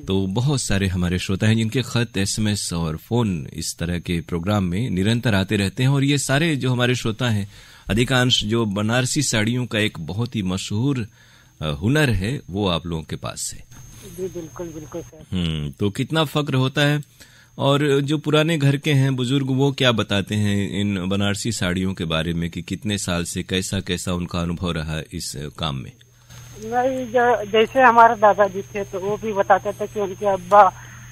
तो बहुत सारे हमारे श्रोता हैं जिनके खत, एसएमएस और फोन इस तरह के प्रोग्राम में निरंतर आते रहते हैं। और ये सारे जो हमारे श्रोता हैं अधिकांश जो बनारसी साड़ियों का एक बहुत ही मशहूर हुनर है वो आप लोगों के पास है। जी बिल्कुल बिल्कुल सर। तो कितना फक्र होता है। और जो पुराने घर के हैं बुजुर्ग वो क्या बताते हैं इन बनारसी साड़ियों के बारे में कि कितने साल से कैसा कैसा उनका अनुभव रहा इस काम में? नहीं, जैसे हमारे दादाजी थे तो वो भी बताते थे कि उनके अब्बा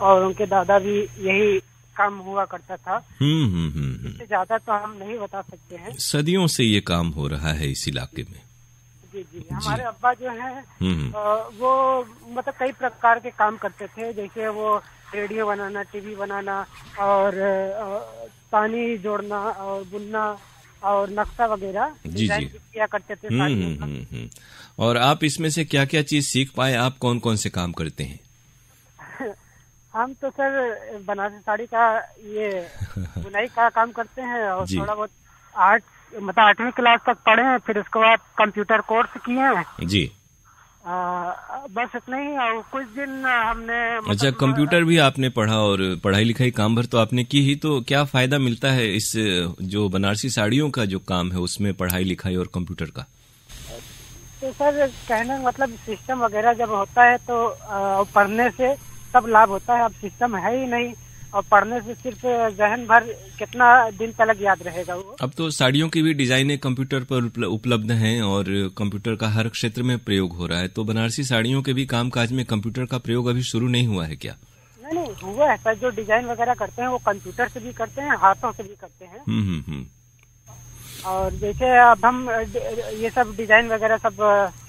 और उनके दादा भी यही काम हुआ करता था। इससे ज्यादा तो हम नहीं बता सकते हैं। सदियों से ये काम हो रहा है इस इलाके में। जी हमारे अब्बा जो हैं वो मतलब कई प्रकार के काम करते थे, जैसे वो रेडियो बनाना, टीवी बनाना और पानी जोड़ना और बुनना और नक्शा वगैरह डिजाइन किया करते थे। और आप इसमें से क्या क्या चीज सीख पाए? आप कौन कौन से काम करते हैं? हम तो सर बनारसी साड़ी का ये बुनाई का काम करते हैं और थोड़ा बहुत आर्ट मतलब 8वीं क्लास तक पढ़े हैं, फिर उसके बाद कंप्यूटर कोर्स किए हैं। जी बस इतना ही। और कुछ दिन हमने अच्छा, कंप्यूटर भी आपने पढ़ा और पढ़ाई लिखाई काम भर तो आपने की ही, तो क्या फायदा मिलता है इस जो बनारसी साड़ियों का जो काम है उसमें पढ़ाई लिखाई और कंप्यूटर का? तो सर कहने का मतलब सिस्टम वगैरह जब होता है तो पढ़ने से सब लाभ होता है। अब सिस्टम है ही नहीं और पढ़ने से सिर्फ जहन भर कितना दिन तक याद रहेगा वो। अब तो साड़ियों की भी डिजाइनें कंप्यूटर पर उपलब्ध हैं और कंप्यूटर का हर क्षेत्र में प्रयोग हो रहा है। तो बनारसी साड़ियों के भी कामकाज में कंप्यूटर का प्रयोग अभी शुरू नहीं हुआ है क्या? नहीं हुआ है सर। जो डिजाइन वगैरह करते हैं वो कंप्यूटर से भी करते हैं, हाथों से भी करते हैं। और जैसे अब हम ये सब डिजाइन वगैरह सब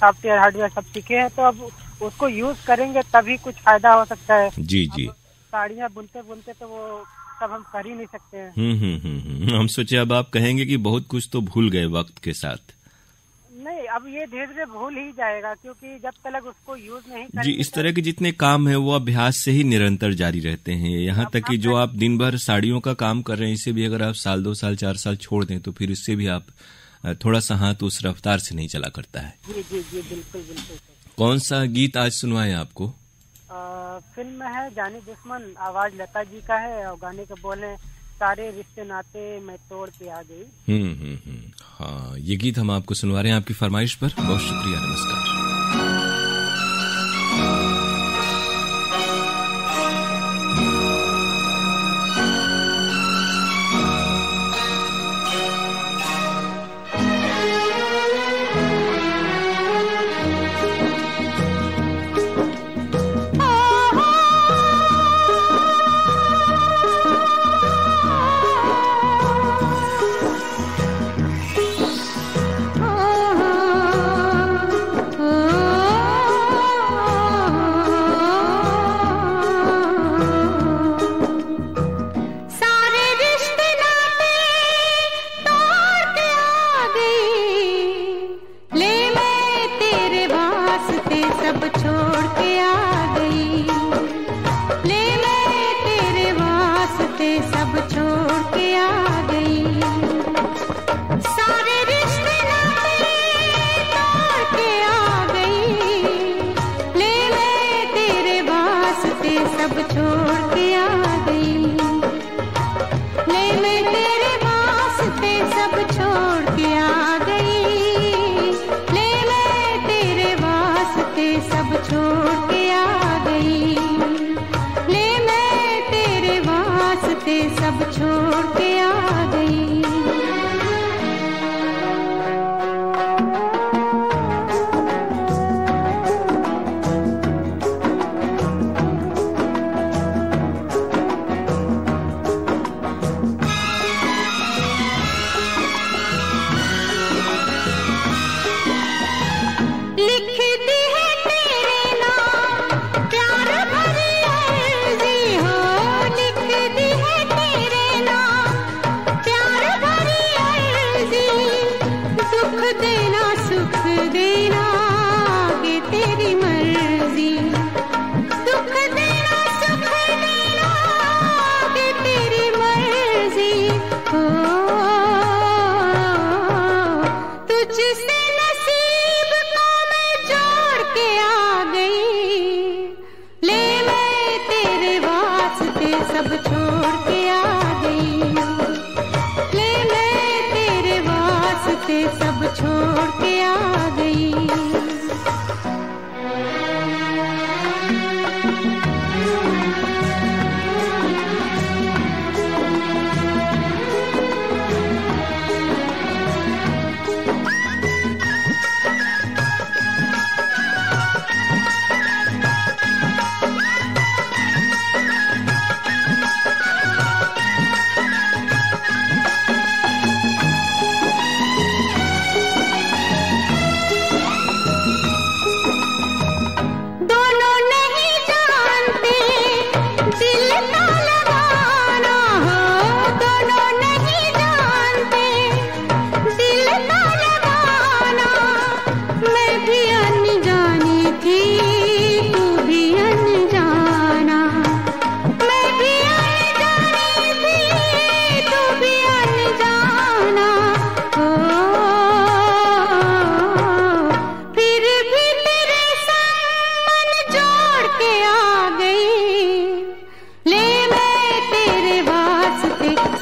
सॉफ्टवेयर हार्डवेयर सब सीखे हैं, तो अब उसको यूज करेंगे तभी कुछ फायदा हो सकता है। जी जी। साड़ियाँ बुनते बुनते तो वो सब हम कर ही नहीं सकते हैं। हम सोचे अब आप कहेंगे कि बहुत कुछ तो भूल गए वक्त के साथ। नहीं, अब ये धीरे धीरे भूल ही जाएगा, क्योंकि जब तक उसको यूज नहीं करेंगे। जी, इस तरह के जितने काम है वो अभ्यास से ही निरंतर जारी रहते हैं। यहाँ तक कि जो आप दिन भर साड़ियों का काम कर रहे हैं, इसे भी अगर आप साल 2 साल 4 साल छोड़ दें तो फिर इससे भी आप थोड़ा सा हाथ उस रफ्तार से नहीं चला करता है। जी जी जी, बिल्कुल बिल्कुल। कौन सा गीत आज सुनवाएं आपको? फिल्म है जानी दुश्मन, आवाज लता जी का है और गाने के बोले सारे रिश्ते नाते मैं तोड़ के आ गई। हाँ, ये गीत हम आपको सुनवा रहे हैं आपकी फरमाइश पर। बहुत शुक्रिया, नमस्कार।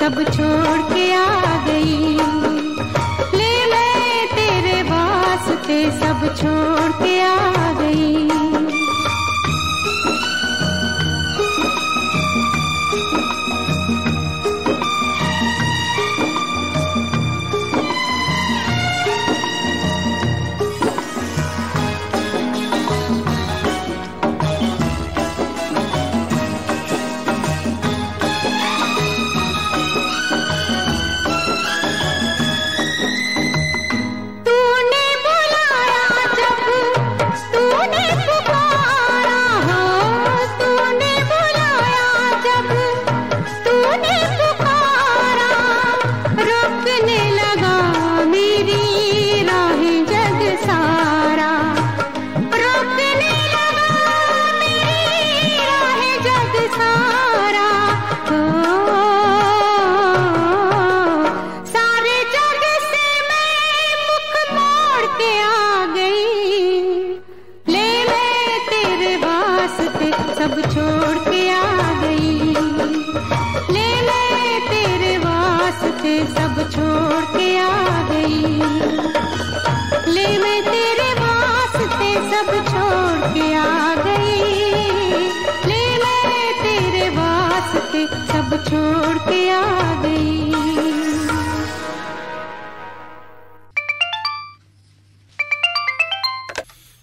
सब छोड़ सब छोड़ के आ गई। ले मैं तेरे वास्ते सब छोड़ के आ गई। ले मैं तेरे वास्ते सब छोड़ के आ गई। ले मैं तेरे वास्ते सब छोड़ के आ गई।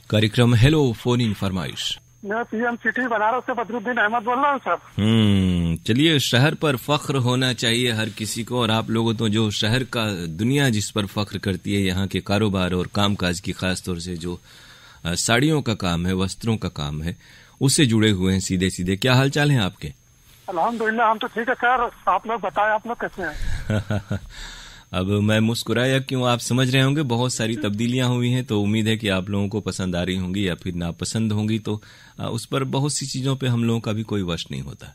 कार्यक्रम हेलो फोन इन फरमाइश। मैं पीएम सिटी बनारस से बदरुद्दीन अहमद बोल रहा हूँ सर। चलिए, शहर पर फख्र होना चाहिए हर किसी को, और आप लोगों तो जो शहर का दुनिया जिस पर फख्र करती है, यहाँ के कारोबार और कामकाज की, खास तौर से जो साड़ियों का काम है, वस्त्रों का काम है, उससे जुड़े हुए हैं सीधे सीधे। क्या हाल चाल है आपके? अल्हम्दुलिल्लाह, हम तो ठीक है सर। आप लोग बताएं, आप लोग कैसे हैं? अब मैं मुस्कुराया क्यों, आप समझ रहे होंगे, बहुत सारी तब्दीलियां हुई हैं, तो उम्मीद है कि आप लोगों को पसंद आ रही होंगी या फिर नापसंद होंगी, तो उस पर बहुत सी चीजों पे हम लोगों का भी कोई वश नहीं होता।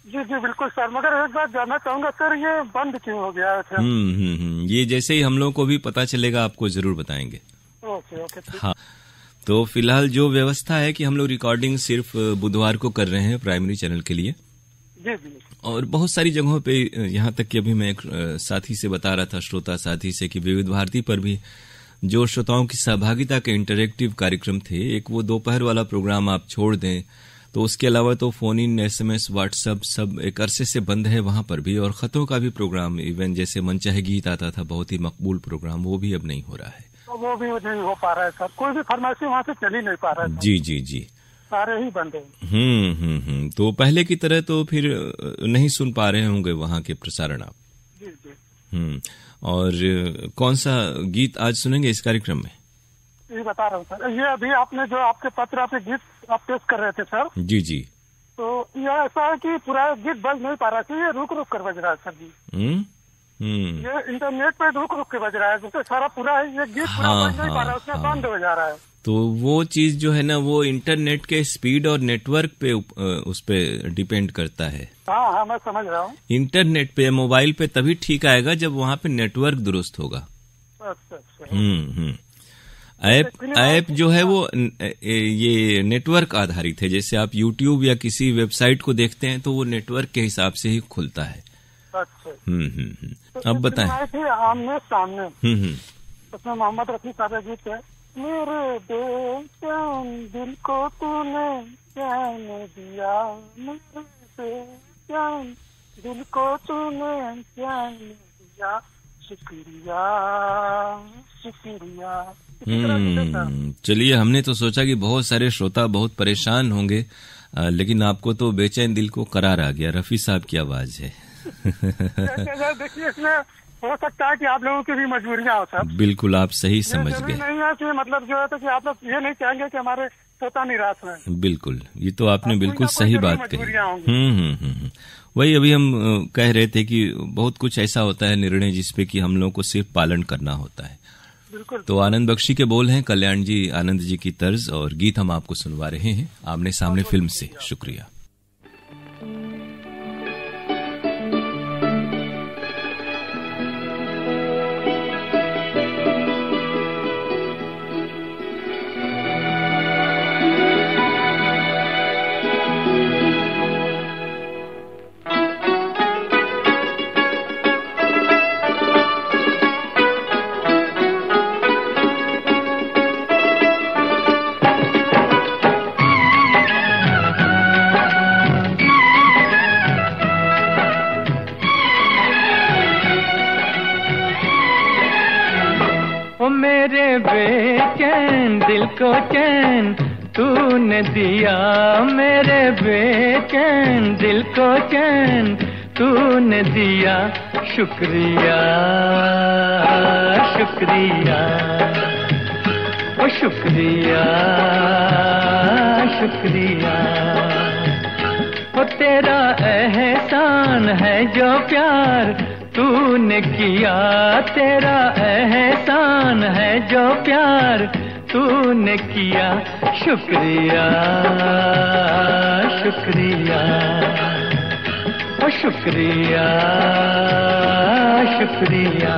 जी जी बिल्कुल सर, मगर एक बात जानना चाहूंगा सर, ये बंद क्यों हो गया है? ये जैसे ही हम लोगों को भी पता चलेगा आपको जरूर बताएंगे। Okay okay. हाँ, तो फिलहाल जो व्यवस्था है कि हम लोग रिकॉर्डिंग सिर्फ बुधवार को कर रहे हैं प्राइमरी चैनल के लिए। जी जी। और बहुत सारी जगहों पे, यहाँ तक कि अभी मैं एक साथी से बता रहा था, श्रोता साथी से, कि विविध भारती पर भी जो श्रोताओं की सहभागिता के इंटरैक्टिव कार्यक्रम थे, एक वो दोपहर वाला प्रोग्राम आप छोड़ दें तो उसके अलावा तो फोन इन, SMS, व्हाट्सएप सब एक अरसे से बंद है वहां पर भी। और खतों का भी प्रोग्राम, इवन जैसे मनचाहे गीत आता था, बहुत ही मकबूल प्रोग्राम, वो भी अब नहीं हो रहा है। तो वो भी नहीं हो पा रहा है सर, कोई भी फरमाइशी वहाँ से चल ही नहीं पा रहा है। जी जी जी, सारे ही बंद है। तो पहले की तरह तो फिर नहीं सुन पा रहे होंगे वहाँ के प्रसारण आप? जी जी। और कौन सा गीत आज सुनेंगे इस कार्यक्रम में? ये बता रहा हूँ सर, ये अभी आपने जो आपके पत्र, आपके गीत आप पेश कर रहे थे सर। जी जी। तो यह ऐसा है कि पूरा गीत बज नहीं पा रहा था, ये रुक रुक कर बज रहा है सर जी। ये इंटरनेट पे रुक रुक के बज रहा है, जैसे सारा पूरा है, ये गीत पूरा बज नहीं पा रहा है, उसमें बंद हो जा रहा है। तो वो चीज जो है ना, वो इंटरनेट के स्पीड और नेटवर्क पे उस पे डिपेंड करता है। हाँ हाँ, मैं समझ रहा हूँ। इंटरनेट पे, मोबाइल पे तभी ठीक आएगा जब वहाँ पे नेटवर्क दुरुस्त होगा। अच्छा। ऐप जो है वो ये नेटवर्क आधारित है। जैसे आप YouTube या किसी वेबसाइट को देखते हैं तो वो नेटवर्क के हिसाब से ही खुलता है। अच्छा। अब बताएं। आमने सामने, उसमें मोहम्मद रफी साहब का गीत है, मेरे बेचैन दिल को तूने चैन दिया, मेरे बेचैन दिल को तूने चैन दिया, शुक्रिया शुक्रिया। चलिए, हमने तो सोचा कि बहुत सारे श्रोता बहुत परेशान होंगे, लेकिन आपको तो बेचैन दिल को करार आ गया। रफी साहब की आवाज है। देखिए, इसमें हो सकता है कि आप लोगों की भी मजबूरियां हो सर। बिल्कुल, आप सही समझ गए। नहीं है कि मतलब जो है तो कि आप लोग ये नहीं चाहेंगे कि हमारे श्रोता निराश हैं। बिल्कुल, ये तो आपने बिल्कुल सही बात कही। वही अभी हम कह रहे थे कि बहुत कुछ ऐसा होता है निर्णय जिसपे कि हम लोगों को सिर्फ पालन करना होता है। तो आनंद बख्शी के बोल हैं, कल्याण जी आनंद जी की तर्ज, और गीत हम आपको सुनवा रहे हैं आमने सामने फिल्म से। शुक्रिया। बेचैन दिल को चैन तूने दिया, मेरे बेचैन दिल को चैन तूने दिया, शुक्रिया शुक्रिया ओ शुक्रिया शुक्रिया। ओ तेरा एहसान है जो प्यार तूने किया, तेरा एहसान है जो प्यार तूने किया, शुक्रिया शुक्रिया ओ शुक्रिया शुक्रिया।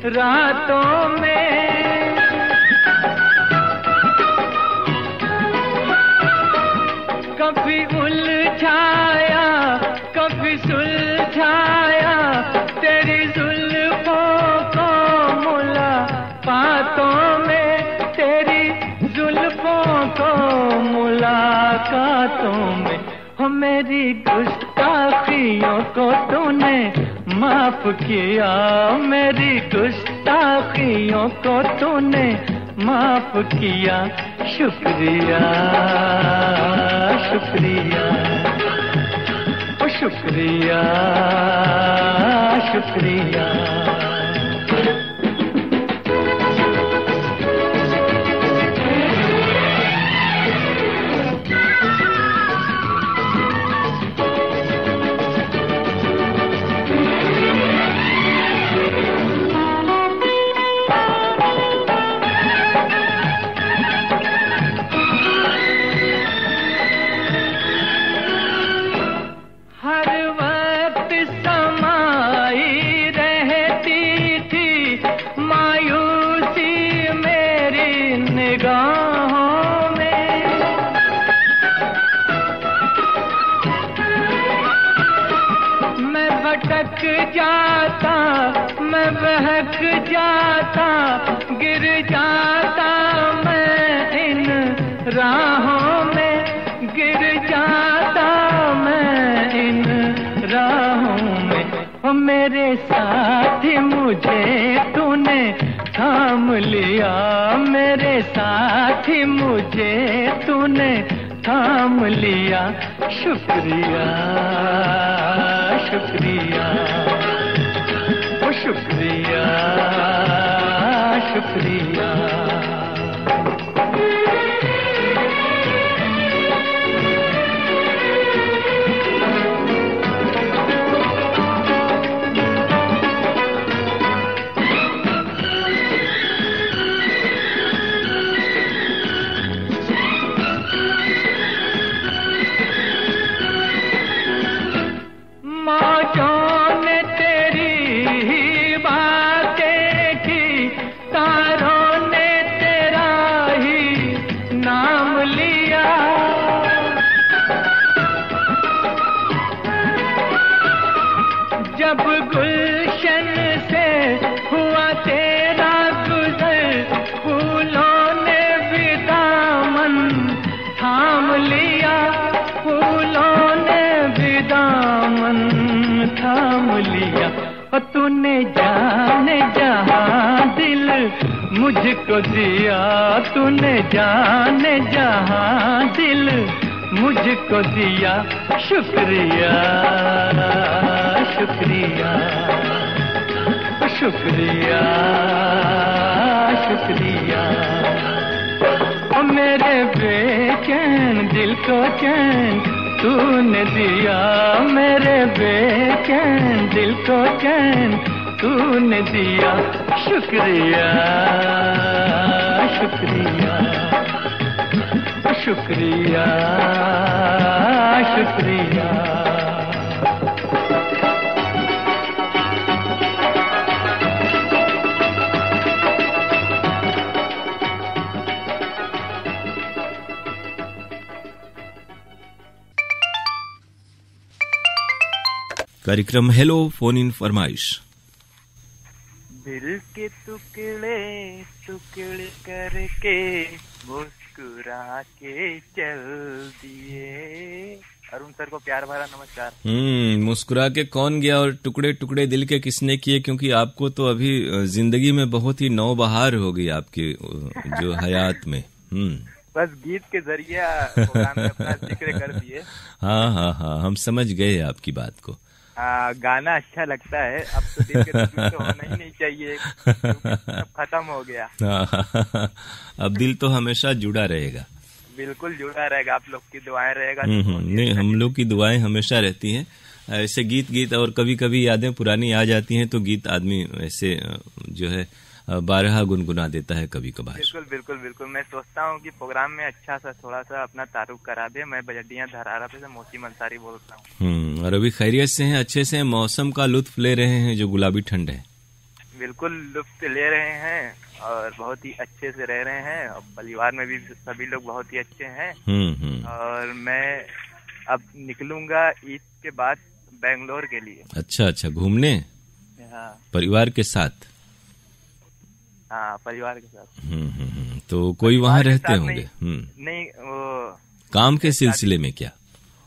रातों में। कभी उलझाया कभी सुलझाया तेरी जुल्फों को मुलाकातों में, तेरी जुल्फों को मुलाकातों में। हो मेरी गुस्ताखियों को तूने माफ किया, मेरी गुस्ताखियों को तूने माफ किया। शुक्रिया शुक्रिया ओ शुक्रिया शुक्रिया। जाता मैं बहक जाता, गिर जाता मैं इन राहों में, गिर जाता मैं इन राहों में। ओ मेरे साथी मुझे तूने थाम लिया, मेरे साथी मुझे तूने थाम लिया। शुक्रिया शुक्रिया ओ शुक्रिया शुक्रिया। जब गुलशन से हुआ तेरा गुजर, फूलों ने भी दामन थाम लिया, फूलों ने भी दामन थाम लिया। और तूने जाने जहां दिल मुझको दिया, तूने जाने जहां दिल मुझको दिया। शुक्रिया शुक्रिया शुक्रिया शुक्रिया। ओ मेरे बेचैन दिल को चैन तूने दिया, मेरे बेचैन दिल को चैन तूने दिया। शुक्रिया शुक्रिया शुक्रिया शुक्रिया। कार्यक्रम हेलो फोन इन फरमाइश। दिल के टुकड़े टुकड़े करके मुस्कुरा के चल दिए। अरुण सर को प्यार भरा नमस्कार। मुस्कुरा के कौन गया और टुकड़े टुकड़े दिल के किसने किए, क्योंकि आपको तो अभी जिंदगी में बहुत ही नौबहार हो गई आपकी जो हयात में। बस गीत के जरिए प्रोग्राम में अपना जिक्र कर दिए। हाँ हाँ हाँ, हम समझ गए आपकी बात को। गाना अच्छा लगता है, अब तो दिल के टुकड़े तो होना ही नहीं चाहिए, अब खत्म हो गया। अब दिल तो हमेशा जुड़ा रहेगा। बिल्कुल जुड़ा रहेगा, आप लोग की दुआएं रहेगा। नहीं, हम लोग की दुआएं हमेशा रहती हैं। ऐसे गीत और कभी कभी यादें पुरानी आ जाती हैं तो गीत आदमी ऐसे जो है बारहा गुनगुना देता है कभी कभार। बिल्कुल बिल्कुल बिल्कुल। मैं सोचता हूँ कि प्रोग्राम में अच्छा सा थोड़ा सा अपना तारुफ करा दे। मैं बजटियां धरारा पे से मोती मंसारी बोल रहा हूँ। और अभी खैरियत से हैं, अच्छे से हैं, मौसम का लुत्फ ले रहे हैं जो गुलाबी ठंड है। बिल्कुल लुत्फ ले रहे हैं और बहुत ही अच्छे से रह रहे हैं और परिवार में भी सभी लोग बहुत ही अच्छे हैं। और मैं अब निकलूंगा ईद के बाद बेंगलोर के लिए। अच्छा, घूमने? हाँ, परिवार के साथ? हाँ, परिवार के साथ। तो कोई वहाँ रहते होंगे? नहीं, वो काम के सिलसिले में? क्या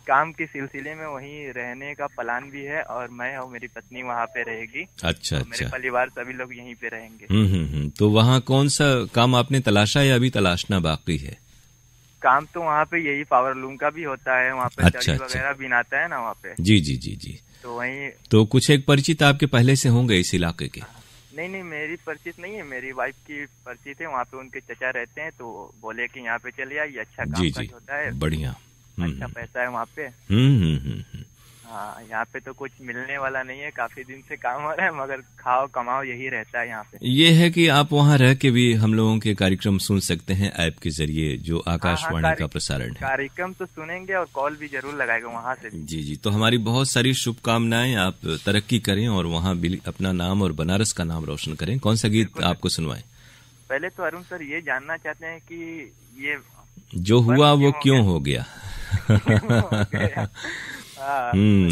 काम के सिलसिले में वहीं रहने का प्लान भी है और मैं और मेरी पत्नी वहाँ पे रहेगी। अच्छा, मेरे परिवार सभी लोग यहीं पे रहेंगे। तो वहाँ कौन सा काम आपने तलाशा या अभी तलाशना बाकी है? काम तो वहाँ पे यही पावर लूम का भी होता है, वहाँ पे दरी वगैरह बिनाता है ना वहाँ पे। जी। तो वहीं तो कुछ एक परिचित आपके पहले से होंगे इस इलाके के? नहीं, मेरी परिचित नहीं है, मेरी वाइफ की परिचित है। वहाँ पे उनके चचा रहते हैं तो बोले कि यहाँ पे चले आइए, अच्छा काम होता है, बढ़िया, अच्छा पैसा है वहाँ पे। हाँ, यहाँ पे तो कुछ मिलने वाला नहीं है, काफी दिन से काम हो रहा है, मगर खाओ कमाओ यही रहता है यहाँ पे। ये है कि आप वहाँ रह के भी हम लोगों के कार्यक्रम सुन सकते हैं ऐप के जरिए, जो आकाशवाणी का प्रसारण है। कार्यक्रम तो सुनेंगे और कॉल भी जरूर लगाएगा वहाँ से। जी, तो हमारी बहुत सारी शुभकामनाएं, आप तरक्की करें और वहाँ अपना नाम और बनारस का नाम रोशन करें। कौन सा गीत आपको सुनवाएं? पहले तो अरुण सर ये जानना चाहते हैं कि ये जो हुआ वो क्यों हो गया?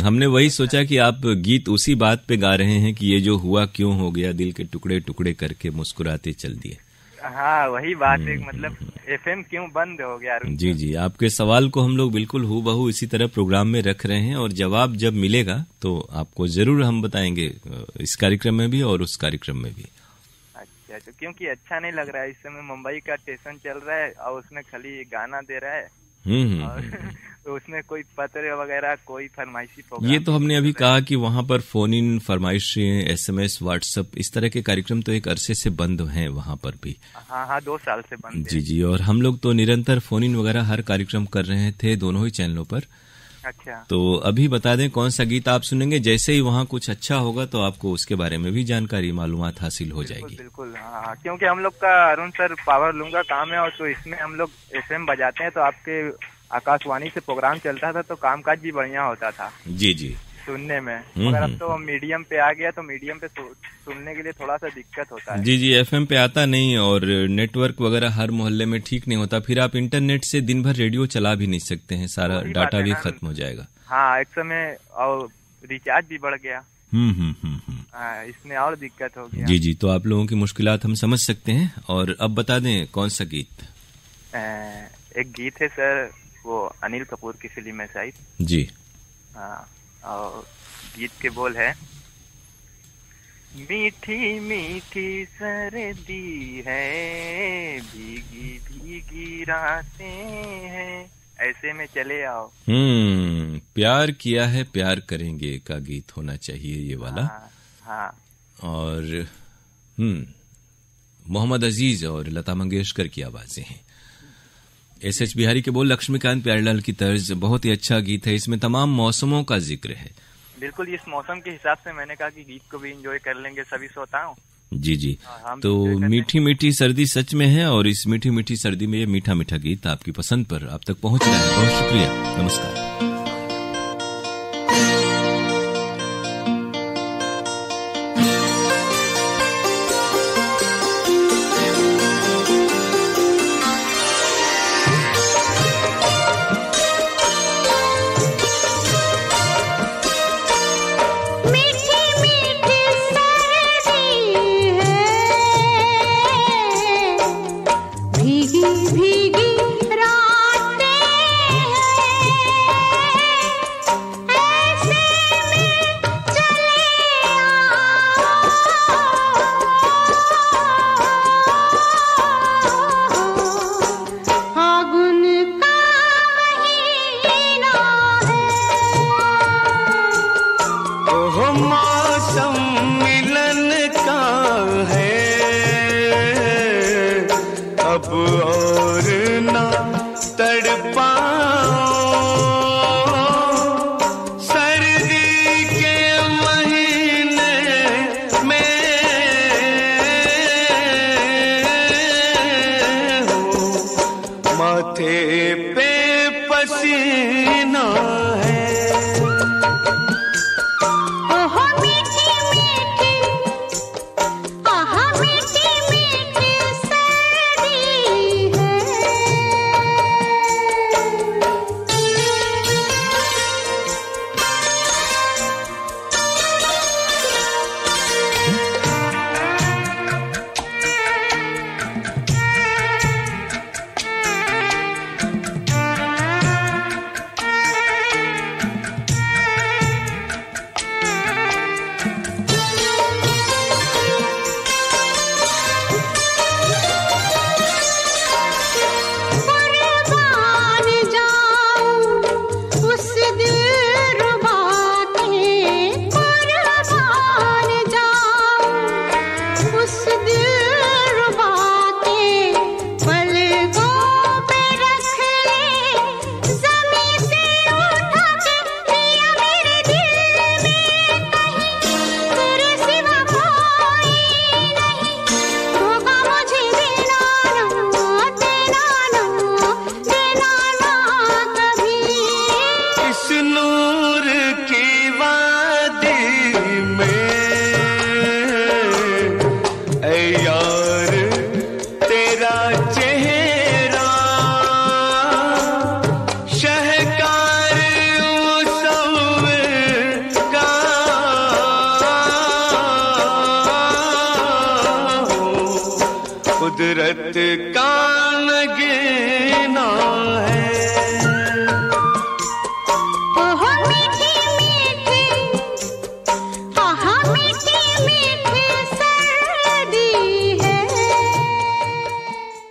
हमने वही सोचा कि आप गीत उसी बात पे गा रहे हैं कि ये जो हुआ क्यों हो गया, दिल के टुकड़े टुकड़े करके मुस्कुराते चल दिए। हाँ, वही बात है, मतलब एफएम क्यों बंद हो गया? जी, आपके सवाल को हम लोग बिल्कुल हूबहू इसी तरह प्रोग्राम में रख रहे हैं और जवाब जब मिलेगा तो आपको जरूर हम बताएंगे, इस कार्यक्रम में भी और उस कार्यक्रम में भी। अच्छा, तो क्योंकि अच्छा नहीं लग रहा है, इस समय मुंबई का स्टेशन चल रहा है और उसमें खाली गाना दे रहा है और तो उसमें कोई पत्र वगैरह कोई फरमाइशी प्रोग्राम। ये तो हमने अभी कहा कि वहाँ पर फोन इन, फरमाइशें, SMS, व्हाट्सएप, इस तरह के कार्यक्रम तो एक अरसे से बंद हैं वहाँ पर भी। हाँ, 2 साल से बंद है। जी, और हम लोग तो निरंतर फोन इन वगैरह हर कार्यक्रम कर रहे थे दोनों ही चैनलों पर। अच्छा, तो अभी बता दें कौन सा गीत आप सुनेंगे। जैसे ही वहाँ कुछ अच्छा होगा तो आपको उसके बारे में भी जानकारी मालूमात हासिल हो जाएगी। बिल्कुल, हाँ, क्योंकि हम लोग का अरुण सर पावर लूम का काम है और तो इसमें हम लोग FM बजाते हैं, तो आपके आकाशवाणी से प्रोग्राम चलता था तो कामकाज भी बढ़िया होता था। जी, सुनने में। मगर अब तो मीडियम पे आ गया तो मीडियम पे सुनने के लिए थोड़ा सा दिक्कत होता है। जी, FM पे आता नहीं और नेटवर्क वगैरह हर मोहल्ले में ठीक नहीं होता, फिर आप इंटरनेट से दिन भर रेडियो चला भी नहीं सकते हैं, सारा डाटा भी खत्म हो जाएगा। हाँ, एक समय और रिचार्ज भी बढ़ गया। इसमें और दिक्कत हो गया। जी, तो आप लोगों की मुश्किलात हम समझ सकते हैं। और अब बता दें कौन सा गीत? एक गीत है सर, वो अनिल कपूर की फिल्म है शायद। जी, हाँ, और गीत के बोल है, मीठी मीठी सर्दी है, भीगी भीगी रातें हैं, ऐसे में चले आओ। प्यार किया है प्यार करेंगे का गीत होना चाहिए ये वाला। हाँ। और मोहम्मद अजीज और लता मंगेशकर की आवाजें हैं। SS बिहारी के बोल, लक्ष्मीकांत प्यारेलाल की तर्ज, बहुत ही अच्छा गीत है। इसमें तमाम मौसमों का जिक्र है। बिल्कुल, इस मौसम के हिसाब से मैंने कहा कि गीत को भी एंजॉय कर लेंगे सभी श्रोताओं। जी, तो मीठी मीठी सर्दी सच में है और इस मीठी मीठी सर्दी में ये मीठा मीठा गीत आपकी पसंद पर आप तक पहुंच रहा है। बहुत शुक्रिया, नमस्कार।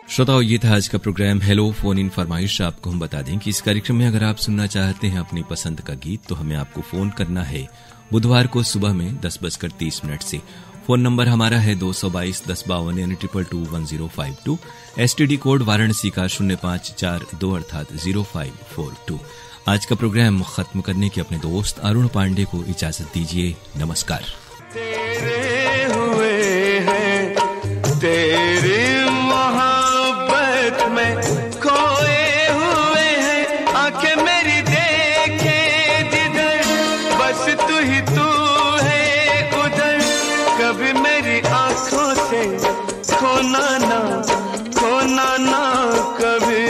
श्रोताओं, ये था आज का प्रोग्राम हेलो फोन इन फरमाइश। आपको हम बता दें कि इस कार्यक्रम में अगर आप सुनना चाहते हैं अपनी पसंद का गीत तो हमें आपको फोन करना है बुधवार को सुबह में 10:30 से। फोन नंबर हमारा है 222-1052 यानी 2221-1052। एसटीडी कोड वाराणसी का 0542 अर्थात 0542। आज का प्रोग्राम खत्म करने के अपने दोस्त अरुण पांडे को इजाजत दीजिए। नमस्कार। तेरे हुए हैं, तेरे मोहब्बत में खोए हुए हैं, आंखें मेरी देखे जिधर, बस तू ही तू है उधर, कभी मेरी आंखों से खोना ना कभी।